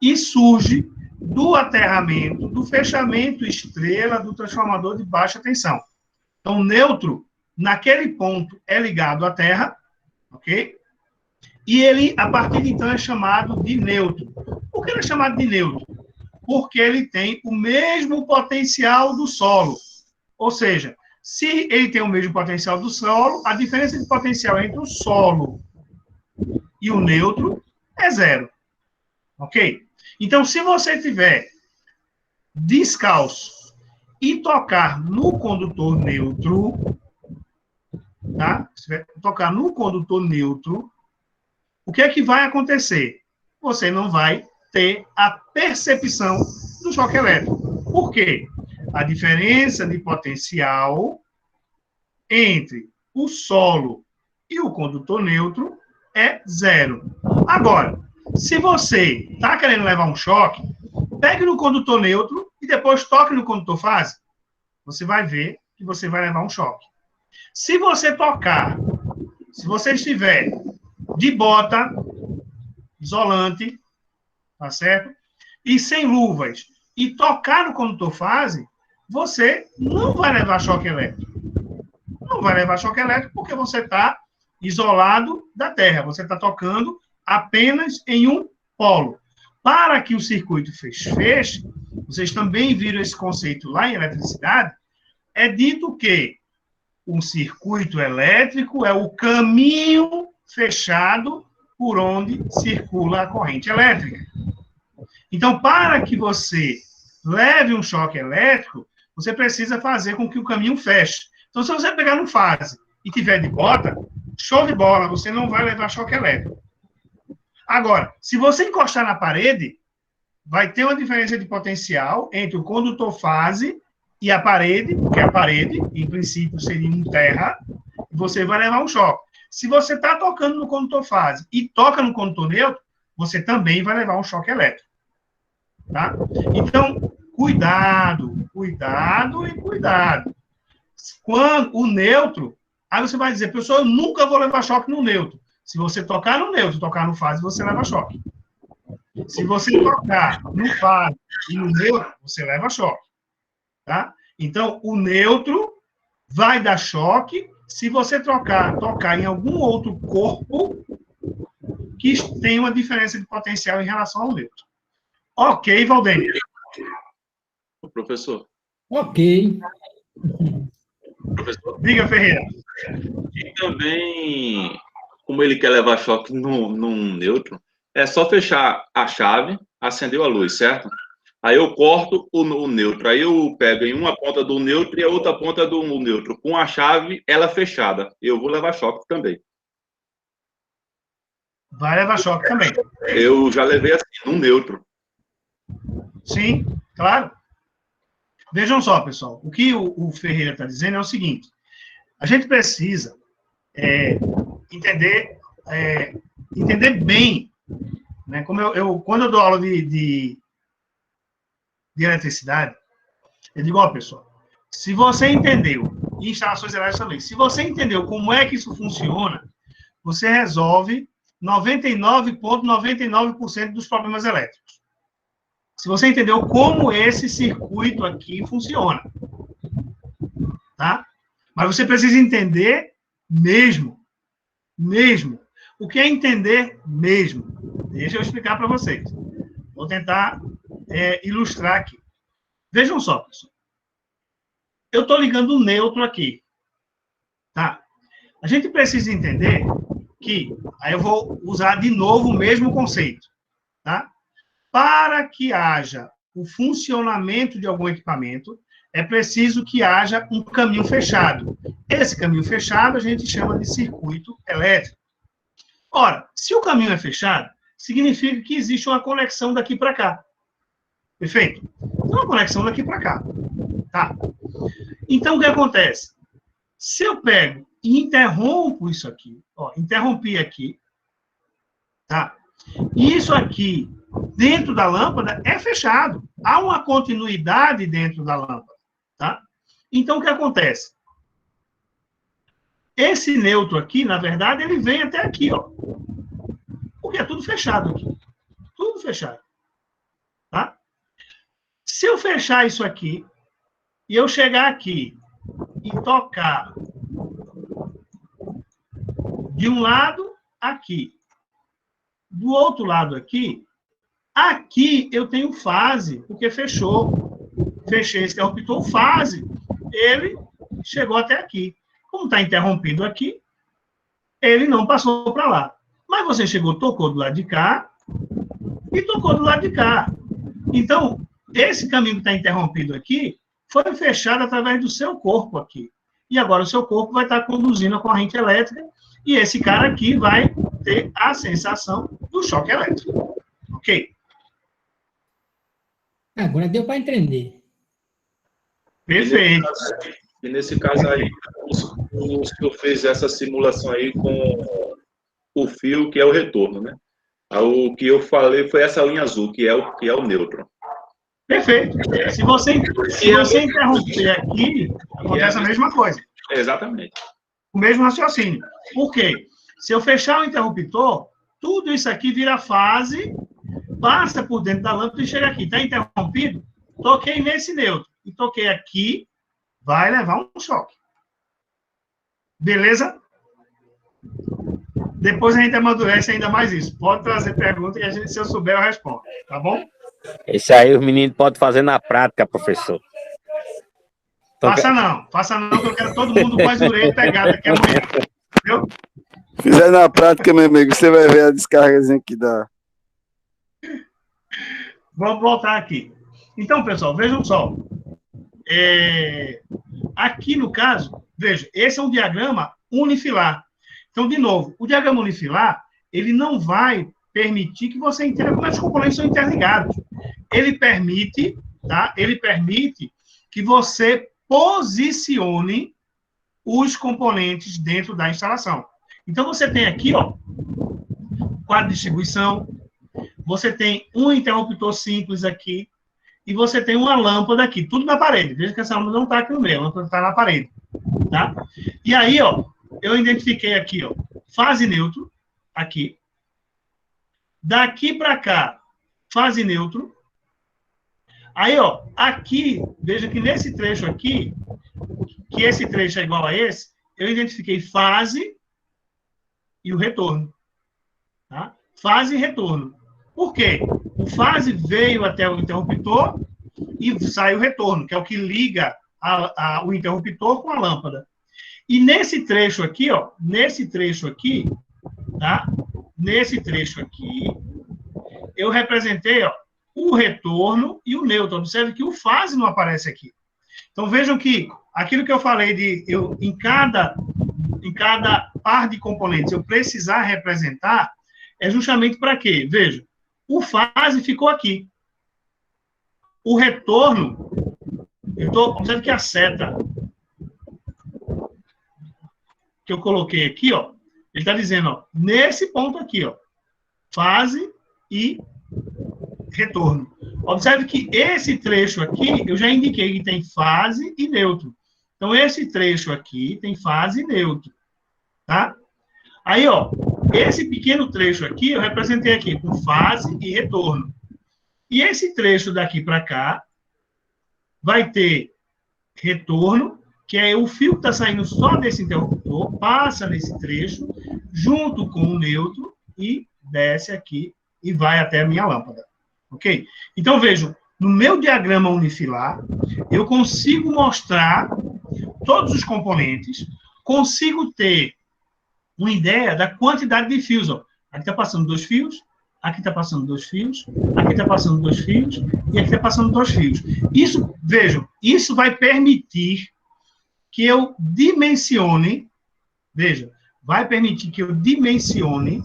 e surge do aterramento, do fechamento estrela do transformador de baixa tensão. Então, o neutro, naquele ponto, é ligado à Terra, ok? E ele, a partir de então, é chamado de neutro. Por que ele é chamado de neutro? Porque ele tem o mesmo potencial do solo. Ou seja, Se ele tem o mesmo potencial do solo, a diferença de potencial entre o solo e o neutro é zero. Ok? Então, se você tiver descalço e tocar no condutor neutro, tá? Se você tocar no condutor neutro, o que é que vai acontecer? Você não vai ter a percepção do choque elétrico. Por quê? A diferença de potencial entre o solo e o condutor neutro é zero. Agora, se você está querendo levar um choque, pegue no condutor neutro e depois toque no condutor fase. Você vai ver que você vai levar um choque. Se você tocar, se você estiver de bota, isolante, tá certo? E sem luvas, e tocar no condutor fase, você não vai levar choque elétrico. Não vai levar choque elétrico porque você está isolado da Terra. Você está tocando apenas em um polo. Para que o circuito feche, vocês também viram esse conceito lá em eletricidade, é dito que um circuito elétrico é o caminho fechado por onde circula a corrente elétrica. Então, para que você leve um choque elétrico, você precisa fazer com que o caminho feche. Então, se você pegar no fase e tiver de bota, show de bola, você não vai levar choque elétrico. Agora, se você encostar na parede, vai ter uma diferença de potencial entre o condutor fase e a parede, porque a parede, em princípio, seria em terra, e você vai levar um choque. Se você está tocando no condutor fase e toca no condutor neutro, você também vai levar um choque elétrico. Tá? Então, cuidado, cuidado e cuidado. Quando o neutro, aí você vai dizer, pessoal, eu nunca vou levar choque no neutro. Se você tocar no neutro, tocar no fase, você leva choque. Se você tocar no fase e no neutro, você leva choque. Tá? Então, o neutro vai dar choque se você tocar em algum outro corpo que tem uma diferença de potencial em relação ao neutro. Ok, Valdênio. Professor. Ok. Professor. Diga, Ferreira. E também, como ele quer levar choque num neutro, é só fechar a chave, acendeu a luz, certo? Aí eu corto o neutro, aí eu pego em uma ponta do neutro e a outra ponta do neutro. Com a chave, ela fechada. Eu vou levar choque também. Vai levar choque também. Eu já levei assim, num neutro. Sim, claro. Vejam só, pessoal. O que o Ferreira está dizendo é o seguinte. A gente precisa entender bem, né? Como quando eu dou aula de eletricidade, eu digo, ó, pessoal, se você entendeu, e instalações elétricas também, se você entendeu como é que isso funciona, você resolve 99,99% dos problemas elétricos. Se você entendeu como esse circuito aqui funciona. Tá? Mas você precisa entender mesmo. Mesmo. O que é entender mesmo? Deixa eu explicar para vocês. Vou tentar ilustrar aqui. Vejam só, pessoal. Eu estou ligando o neutro aqui. Tá? A gente precisa entender que... Aí eu vou usar de novo o mesmo conceito. Tá? Para que haja o funcionamento de algum equipamento, é preciso que haja um caminho fechado. Esse caminho fechado a gente chama de circuito elétrico. Ora, se o caminho é fechado, significa que existe uma conexão daqui para cá. Perfeito? Uma conexão daqui para cá. Tá? Então, o que acontece? Se eu pego e interrompo isso aqui, ó, interrompi aqui, tá? E isso aqui, dentro da lâmpada, é fechado. Há uma continuidade dentro da lâmpada, tá? Então, o que acontece? Esse neutro aqui, na verdade, ele vem até aqui, ó. Porque é tudo fechado aqui. Tudo fechado. Tá? Se eu fechar isso aqui, e eu chegar aqui e tocar de um lado aqui, do outro lado aqui eu tenho fase, porque fechou. Fechei esse interruptor, fase. Ele chegou até aqui. Como está interrompido aqui, ele não passou para lá. Mas você chegou, tocou do lado de cá e tocou do lado de cá. Então, esse caminho que está interrompido aqui foi fechado através do seu corpo aqui. E agora o seu corpo vai estar conduzindo a corrente elétrica e esse cara aqui vai ter a sensação do choque elétrico. Ok? Agora deu para entender. Perfeito. E nesse caso aí, o senhor fez essa simulação aí com o fio, que é o retorno, né? O que eu falei foi essa linha azul, que é o nêutron. Perfeito. Se você interromper aqui, acontece a mesma coisa. Exatamente. O mesmo raciocínio. Por quê? Se eu fechar o interruptor, tudo isso aqui vira fase, passa por dentro da lâmpada e chega aqui. Está interrompido? Toquei nesse nêutron e toquei aqui, vai levar um choque. Beleza? Depois a gente amadurece ainda mais isso. Pode trazer pergunta e se eu souber, eu respondo. Tá bom? Esse aí os meninos podem fazer na prática, professor. Faça não, que eu quero todo mundo com as orelhas pegadas aqui amanhã. Entendeu? Fizer na prática, meu amigo, você vai ver a descargazinha que dá. Vamos voltar aqui. Então, pessoal, vejam só. Aqui no caso, veja, esse é um diagrama unifilar. Então, de novo, o diagrama unifilar, ele não vai permitir que você entenda como os componentes são interligados. Ele permite, tá? Ele permite que você posicione os componentes dentro da instalação. Então, você tem aqui, ó, quadro de distribuição, você tem um interruptor simples aqui, e você tem uma lâmpada aqui, tudo na parede. Veja que essa lâmpada não está aqui no meio, a lâmpada está na parede. Tá? E aí, ó, eu identifiquei aqui, ó, fase neutro, aqui. Daqui para cá, fase neutro. Aí, ó, aqui, veja que nesse trecho aqui, que esse trecho é igual a esse, eu identifiquei fase e o retorno. Tá? Fase e retorno. Por quê? O fase veio até o interruptor e sai o retorno, que é o que liga o interruptor com a lâmpada. E nesse trecho aqui, ó, nesse trecho aqui, tá? Nesse trecho aqui, eu representei, ó, o retorno e o neutro. Observe que o fase não aparece aqui. Então, vejam que aquilo que eu falei de em cada par de componentes eu precisar representar é justamente para quê? Veja, o fase ficou aqui. O retorno, observe que a seta que eu coloquei aqui, ó, ele está dizendo, ó, nesse ponto aqui, ó, fase e retorno. Observe que esse trecho aqui, eu já indiquei que tem fase e neutro. Então, esse trecho aqui tem fase e neutro. Tá? Aí, ó, esse pequeno trecho aqui, eu representei aqui com fase e retorno. E esse trecho daqui para cá vai ter retorno, que é o fio que está saindo só desse interruptor, passa nesse trecho, junto com o neutro, e desce aqui e vai até a minha lâmpada. Ok? Então, vejam, no meu diagrama unifilar, eu consigo mostrar todos os componentes, consigo ter uma ideia da quantidade de fios. Ó. Aqui está passando 2 fios, aqui está passando 2 fios, aqui está passando 2 fios, e aqui está passando 2 fios. Isso, vejam, isso vai permitir que eu dimensione, veja, vai permitir que eu dimensione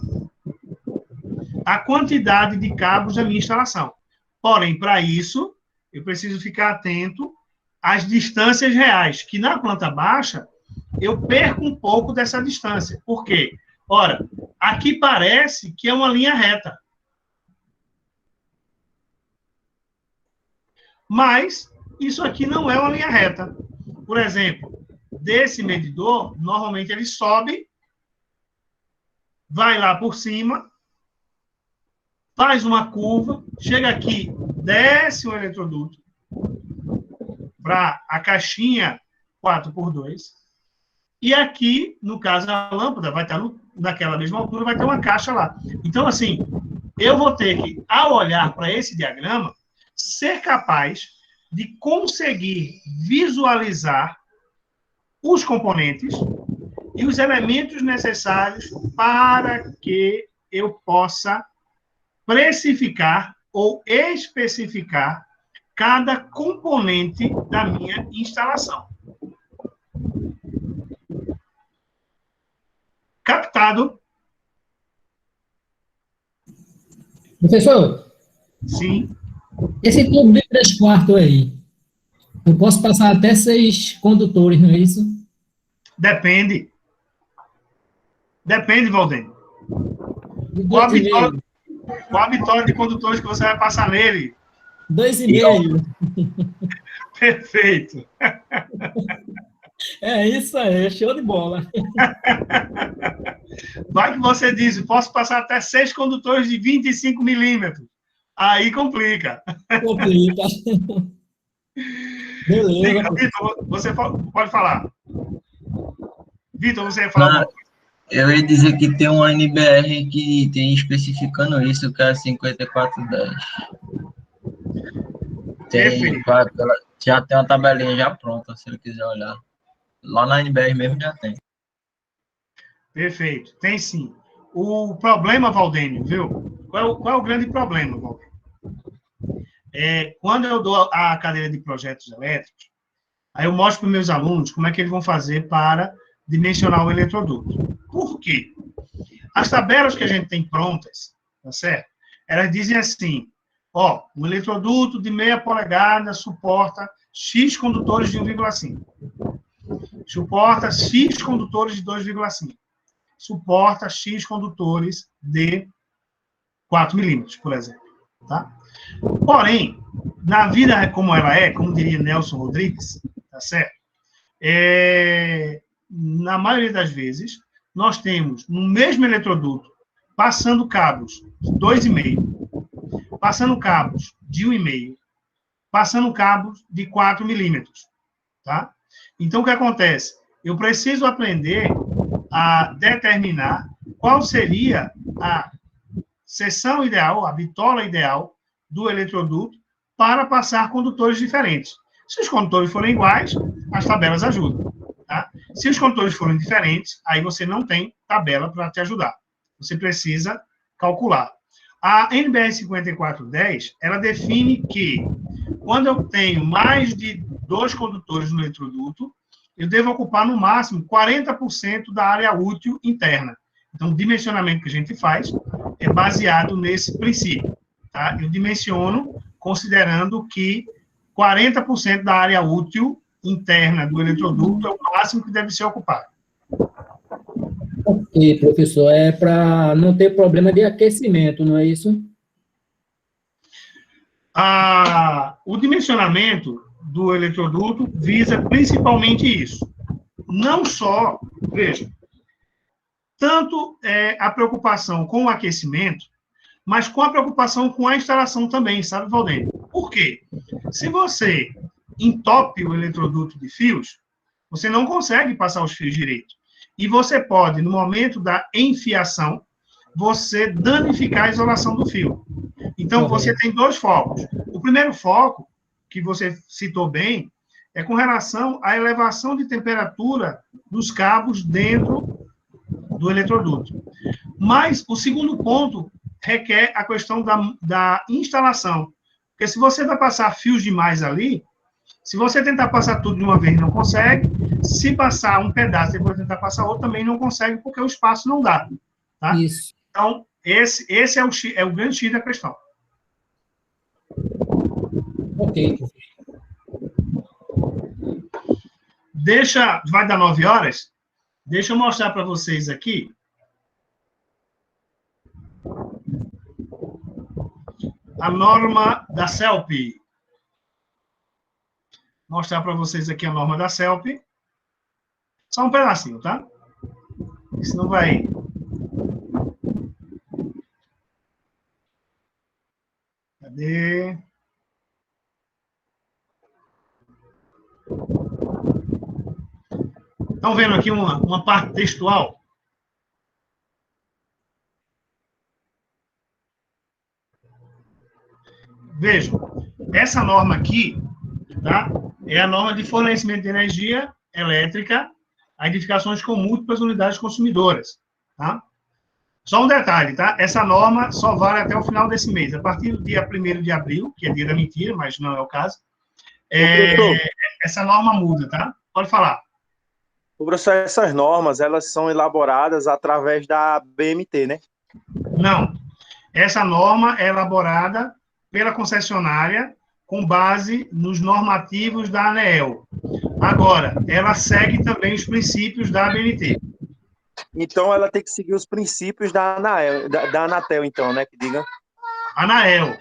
a quantidade de cabos da minha instalação. Porém, para isso, eu preciso ficar atento às distâncias reais, que na planta baixa, eu perco um pouco dessa distância. Por quê? Ora, aqui parece que é uma linha reta. Mas, isso aqui não é uma linha reta. Por exemplo, desse medidor, normalmente ele sobe, vai lá por cima, faz uma curva, chega aqui, desce o eletroduto para a caixinha 4x2, e aqui, no caso, a lâmpada vai estar naquela mesma altura, vai ter uma caixa lá. Então, assim, eu vou ter que, ao olhar para esse diagrama, ser capaz de conseguir visualizar os componentes e os elementos necessários para que eu possa precificar ou especificar cada componente da minha instalação. Captado? Professor, Sim. esse tubo de 3/4 aí, eu posso passar até 6 condutores, não é isso? Depende. Depende, Valdênio. Qual a vitória de condutores que você vai passar nele? 2,5. Perfeito. É isso aí, show de bola. Vai que você diz, posso passar até 6 condutores de 25 milímetros. Aí complica. Complica. Beleza. Diga, Vitor, você pode falar. Vitor, você ia falar alguma coisa? Eu ia dizer que tem uma NBR que tem especificando isso, que é a 5410. Tem, já tem uma tabelinha já pronta, se ele quiser olhar. Lá na NBR mesmo já tem. Perfeito, tem sim. O problema, Valdênio, viu? Qual é o grande problema, Valdênio? Quando eu dou a cadeira de projetos elétricos, aí eu mostro para os meus alunos como é que eles vão fazer para dimensionar o eletroduto. Por quê? As tabelas que a gente tem prontas, tá certo? Elas dizem assim, ó, o eletroduto de meia polegada suporta X condutores de 1,5. Suporta X condutores de 2,5. Suporta X condutores de 4 milímetros, por exemplo. Tá? Porém, na vida como ela é, como diria Nelson Rodrigues, tá certo? Na maioria das vezes, nós temos no mesmo eletroduto, passando cabos de 2,5, passando cabos de 1,5, passando cabos de 4 milímetros. Tá? Então, o que acontece? Eu preciso aprender a determinar qual seria a seção ideal, a bitola ideal do eletroduto para passar condutores diferentes. Se os condutores forem iguais, as tabelas ajudam. Tá? Se os condutores forem diferentes, aí você não tem tabela para te ajudar. Você precisa calcular. A NBR 5410, ela define que quando eu tenho mais de 2 condutores no eletroduto, eu devo ocupar no máximo 40% da área útil interna. Então, o dimensionamento que a gente faz é baseado nesse princípio. Tá? Eu dimensiono considerando que 40% da área útil interna do eletroduto é o máximo que deve ser ocupado. Ok, professor, é para não ter problema de aquecimento, não é isso? O dimensionamento do eletroduto visa principalmente isso. Não só, veja, tanto a preocupação com o aquecimento, mas com a preocupação com a instalação também, sabe, Valdênio? Por quê? Se você entope o eletroduto de fios, você não consegue passar os fios direito. E você pode, no momento da enfiação, você danificar a isolação do fio. Então, você tem 2 focos. O primeiro foco, que você citou bem, é com relação à elevação de temperatura dos cabos dentro do eletroduto. Mas o segundo ponto requer a questão da instalação. Porque se você vai passar fios demais ali, se você tentar passar tudo de uma vez, não consegue. Se passar um pedaço e depois tentar passar outro, também não consegue, porque o espaço não dá. Tá? Isso. Então, esse é o grande X da questão. Ok. Vai dar 9 horas? Deixa eu mostrar para vocês aqui. A norma da CELP. Mostrar para vocês aqui a norma da CELP. Só um pedacinho, tá? Senão vai... Cadê? Estão vendo aqui uma parte textual? Vejam, essa norma aqui, tá? É a norma de fornecimento de energia elétrica a edificações com múltiplas unidades consumidoras, tá? Só um detalhe, tá? Essa norma só vale até o final desse mês. A partir do dia 1º de abril, que é dia da mentira, mas não é o caso, essa norma muda, tá? Pode falar. Professor, essas normas, elas são elaboradas através da BMT, né? Não. Essa norma é elaborada pela concessionária com base nos normativos da ANEEL. Agora, ela segue também os princípios da ABNT. Então, ela tem que seguir os princípios da Anatel, então, né? Que diga. ANEEL,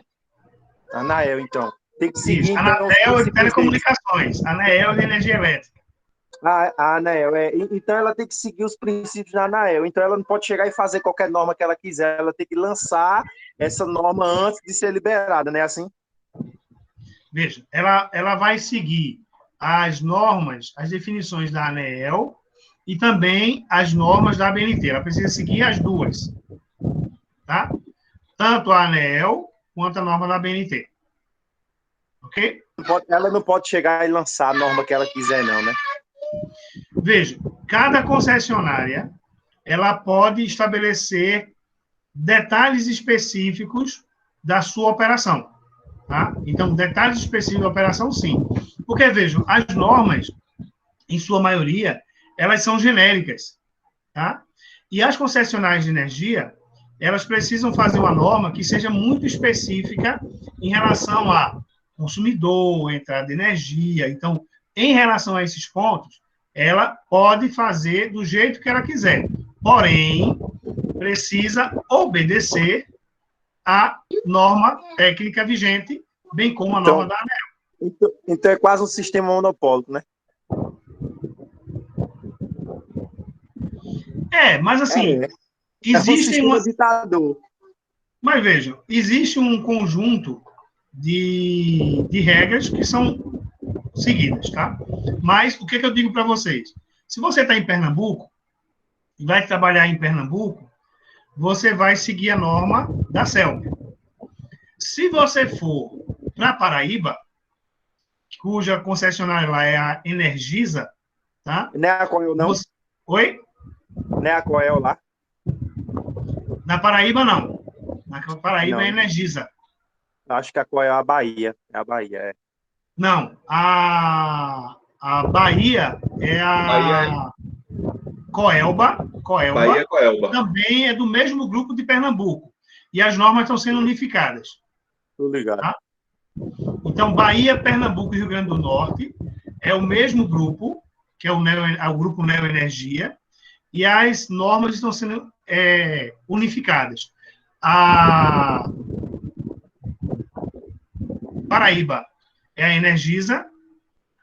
então. Tem que seguir. Isso. Então, ANEEL de telecomunicações, ANEEL de energia elétrica. A ANEEL, então ela tem que seguir os princípios da ANEEL. Então, ela não pode chegar e fazer qualquer norma que ela quiser. Ela tem que lançar essa norma antes de ser liberada, né? Assim? Veja, ela vai seguir as normas, as definições da ANEEL e também as normas da ABNT. Ela precisa seguir as duas, tá? Tanto a ANEEL quanto a norma da ABNT. Ok? Ela não pode chegar e lançar a norma que ela quiser, não, né? Veja, cada concessionária, ela pode estabelecer detalhes específicos da sua operação, tá? Então, detalhes específicos da operação, sim. Porque, vejam, as normas, em sua maioria, elas são genéricas, tá? E as concessionárias de energia, elas precisam fazer uma norma que seja muito específica em relação a consumidor, entrada de energia. Então, em relação a esses pontos, ela pode fazer do jeito que ela quiser. Porém, precisa obedecer à norma técnica vigente, bem como a norma da ANEEL. Então é quase um sistema monopólico, né? Mas assim, existe um ditador. Mas vejam, existe um conjunto de regras que são seguidas, tá? Mas o que eu digo para vocês? Se você está em Pernambuco e vai trabalhar em Pernambuco, você vai seguir a norma da CELP. Se você for para Paraíba, cuja concessionária lá é a Energisa, tá? Não é a Coel, não? Oi? Não é a Coel lá? Na Paraíba, não. Na Paraíba não. É a Energisa. Acho que a Coel é a Bahia. É a Bahia, é. Não, a Bahia é a Coelba. Bahia Coelba. Também é do mesmo grupo de Pernambuco. E as normas estão sendo unificadas. Tô ligado. Tá? Então, Bahia, Pernambuco e Rio Grande do Norte é o mesmo grupo, que é o grupo Neoenergia, e as normas estão sendo unificadas. A Paraíba é a Energisa,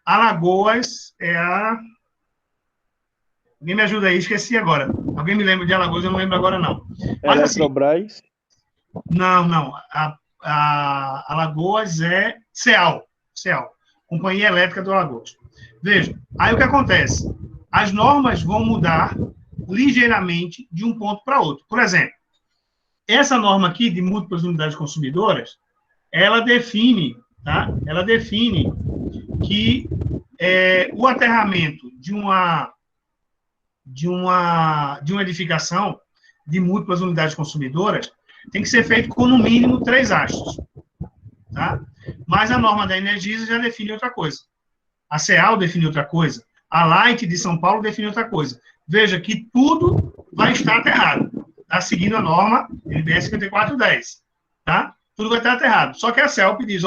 Alagoas é a... Alguém me ajuda aí, esqueci agora. Alguém me lembra de Alagoas, eu não lembro agora, não. Mas, Eletrobras? Assim, não. A Alagoas é CEAL, Companhia Elétrica do Alagoas. Veja, aí o que acontece? As normas vão mudar ligeiramente de um ponto para outro. Por exemplo, essa norma aqui de múltiplas unidades consumidoras, ela define, tá? Ela define que o aterramento de uma edificação de múltiplas unidades consumidoras tem que ser feito com, no mínimo, 3 hastes. Tá? Mas a norma da Energisa já define outra coisa. A CEAL define outra coisa. A Light de São Paulo define outra coisa. Veja que tudo vai estar aterrado. Está seguindo a norma NBS 5410. Tá? Tudo vai estar aterrado. Só que a CELP diz,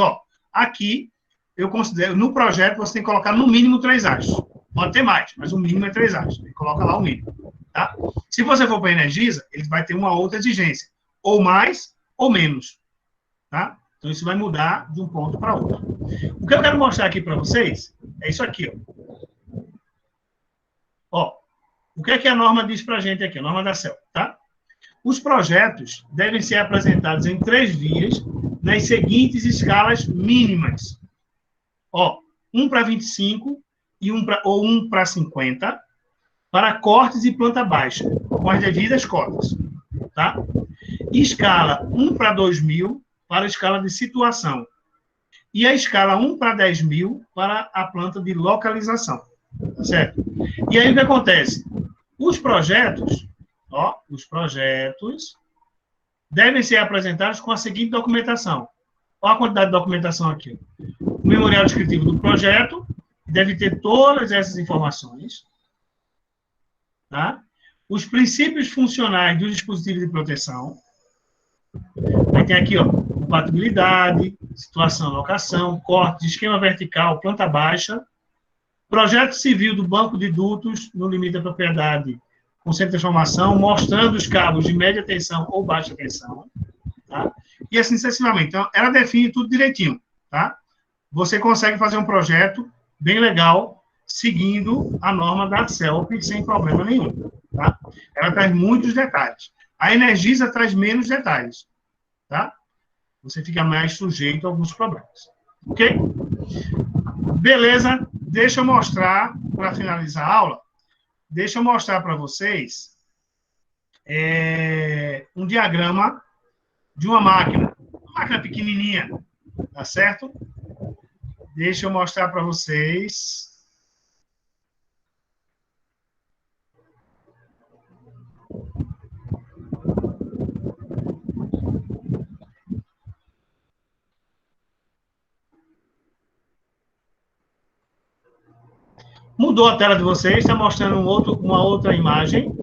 aqui, eu considero, no projeto, você tem que colocar no mínimo 3 hastes. Pode ter mais, mas o mínimo é 3 hastes. Ele coloca lá o mínimo. Tá? Se você for para a Energisa, ele vai ter uma outra exigência. Ou mais, ou menos. Tá? Então, isso vai mudar de um ponto para outro. O que eu quero mostrar aqui para vocês é isso aqui. O que é que a norma diz para a gente aqui? A norma da CELP. Tá? Os projetos devem ser apresentados em 3 vias nas seguintes escalas mínimas. 1 para 25 ou 1 para 50 para cortes e planta baixa, com as devidas cotas. Tá? Escala 1 para 2.000 para a escala de situação. E a escala 1 para 10.000 para a planta de localização. Tá certo? E aí o que acontece? Os projetos devem ser apresentados com a seguinte documentação. Olha a quantidade de documentação aqui. O memorial descritivo do projeto deve ter todas essas informações. Tá? Os princípios funcionais do dispositivo de proteção. Aí tem aqui, ó, compatibilidade, situação, locação, corte, esquema vertical, planta baixa, projeto civil do banco de dutos no limite da propriedade com centro de transformação, mostrando os cabos de média tensão ou baixa tensão, tá? E assim sucessivamente. Então, ela define tudo direitinho, tá? Você consegue fazer um projeto bem legal, seguindo a norma da CELP, sem problema nenhum, tá? Ela traz muitos detalhes. A Energisa traz menos detalhes, tá? Você fica mais sujeito a alguns problemas, ok? Beleza? Deixa eu mostrar, para finalizar a aula, deixa eu mostrar para vocês um diagrama de uma máquina pequenininha, tá certo? Deixa eu mostrar para vocês. Mudou a tela de vocês? Está mostrando uma outra imagem?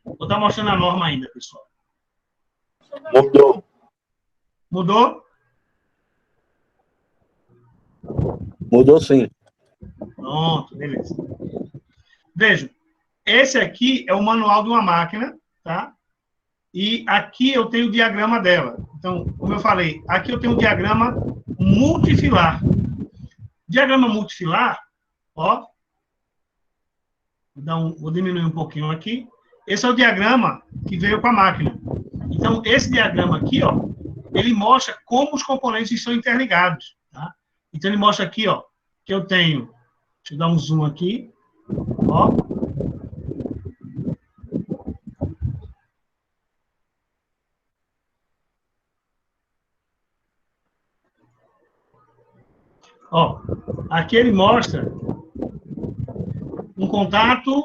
Ou está mostrando a norma ainda, pessoal? Mudou. Mudou? Mudou sim. Pronto, beleza. Vejam, esse aqui é o manual de uma máquina, tá? E aqui eu tenho o diagrama dela. Então, como eu falei, aqui eu tenho um diagrama multifilar. Diagrama multifilar, ó. Vou diminuir um pouquinho aqui. Esse é o diagrama que veio com a máquina. Então, esse diagrama aqui, ó, ele mostra como os componentes estão interligados, tá? Então, ele mostra aqui, ó, que eu tenho... Deixa eu dar um zoom aqui. Ó. Ó, aqui ele mostra um contato,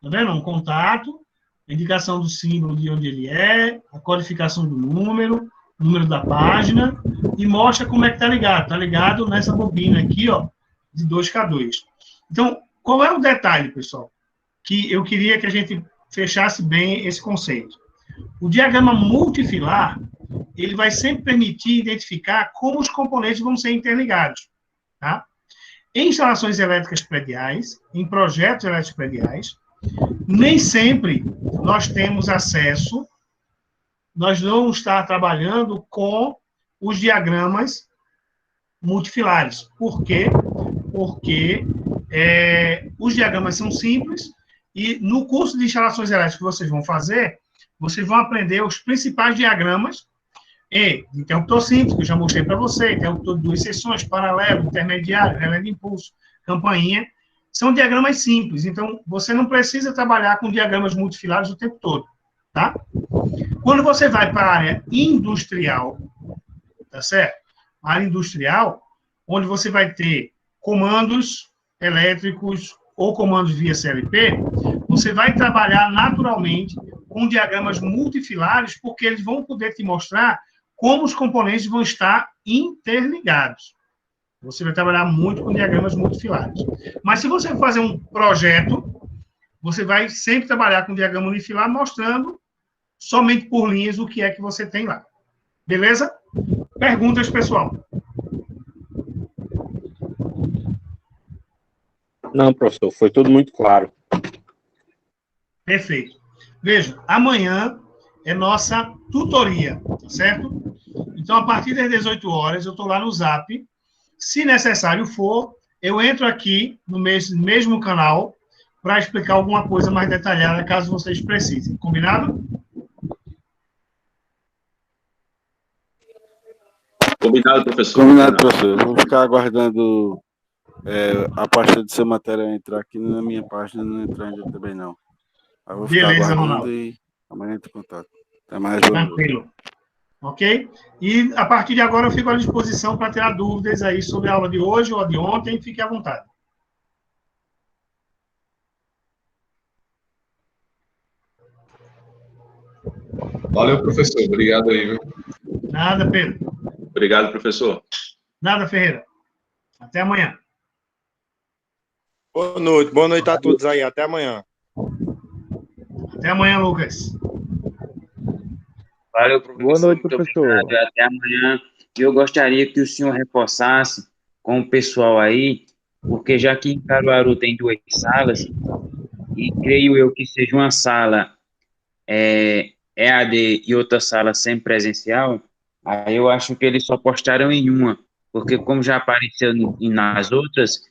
tá vendo? Um contato, a indicação do símbolo de onde ele é, a codificação do número da página, e mostra como é que tá ligado. Tá ligado nessa bobina aqui, ó, de 2K2. Então, qual é o detalhe, pessoal? Que eu queria que a gente fechasse bem esse conceito. O diagrama multifilar, ele vai sempre permitir identificar como os componentes vão ser interligados, tá? Em instalações elétricas prediais, em projetos elétricos prediais, nem sempre nós temos acesso, nós vamos estar trabalhando com os diagramas multifilares. Por quê? Porque os diagramas são simples e no curso de instalações elétricas que vocês vão fazer, vocês vão aprender os principais diagramas de interruptor simples, que eu já mostrei para você, interruptor de 2 seções, paralelo, intermediário, relé de impulso, campainha. São diagramas simples, então você não precisa trabalhar com diagramas multifilares o tempo todo, tá? Quando você vai para a área industrial, tá certo? A área industrial, onde você vai ter comandos elétricos ou comandos via CLP, você vai trabalhar naturalmente com diagramas multifilares, porque eles vão poder te mostrar como os componentes vão estar interligados. Você vai trabalhar muito com diagramas multifilares. Mas se você for fazer um projeto, você vai sempre trabalhar com diagrama unifilar, mostrando somente por linhas o que é que você tem lá. Beleza? Perguntas, pessoal? Não, professor, foi tudo muito claro. Perfeito. Veja, amanhã é nossa tutoria, tá certo? Então, a partir das 18 horas, eu estou lá no Zap. Se necessário for, eu entro aqui no mesmo canal para explicar alguma coisa mais detalhada, caso vocês precisem. Combinado? Combinado, professor. Combinado, professor. Vou ficar aguardando a pasta de sua matéria entrar aqui na minha página, não entrar ainda também não. Aí eu vou ficar Beleza, aguardando Ronaldo. e amanhã entra em contato. Até mais. Tranquilo. Ok? E a partir de agora eu fico à disposição para tirar dúvidas aí sobre a aula de hoje ou a de ontem. Fique à vontade. Valeu, professor. Obrigado aí, viu? Nada, Pedro. Obrigado, professor. Nada, Ferreira. Até amanhã. Boa noite a todos aí, até amanhã. Até amanhã, Lucas. Valeu, professor. Boa noite, Muito professor. obrigado. Até amanhã. Eu gostaria que o senhor reforçasse com o pessoal aí, porque já que em Caruaru tem 2 salas, e creio eu que seja uma sala EAD e outra sala semipresencial, aí eu acho que eles só postaram em uma, porque como já apareceu nas outras,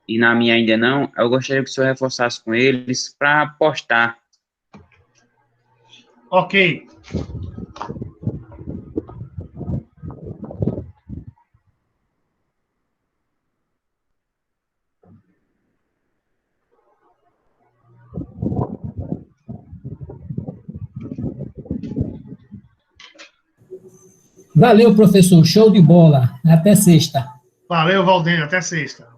e na minha ainda não, eu gostaria que o senhor reforçasse com eles para postar. Ok. Valeu, professor. Show de bola. Até sexta. Valeu, Valdênio. Até sexta.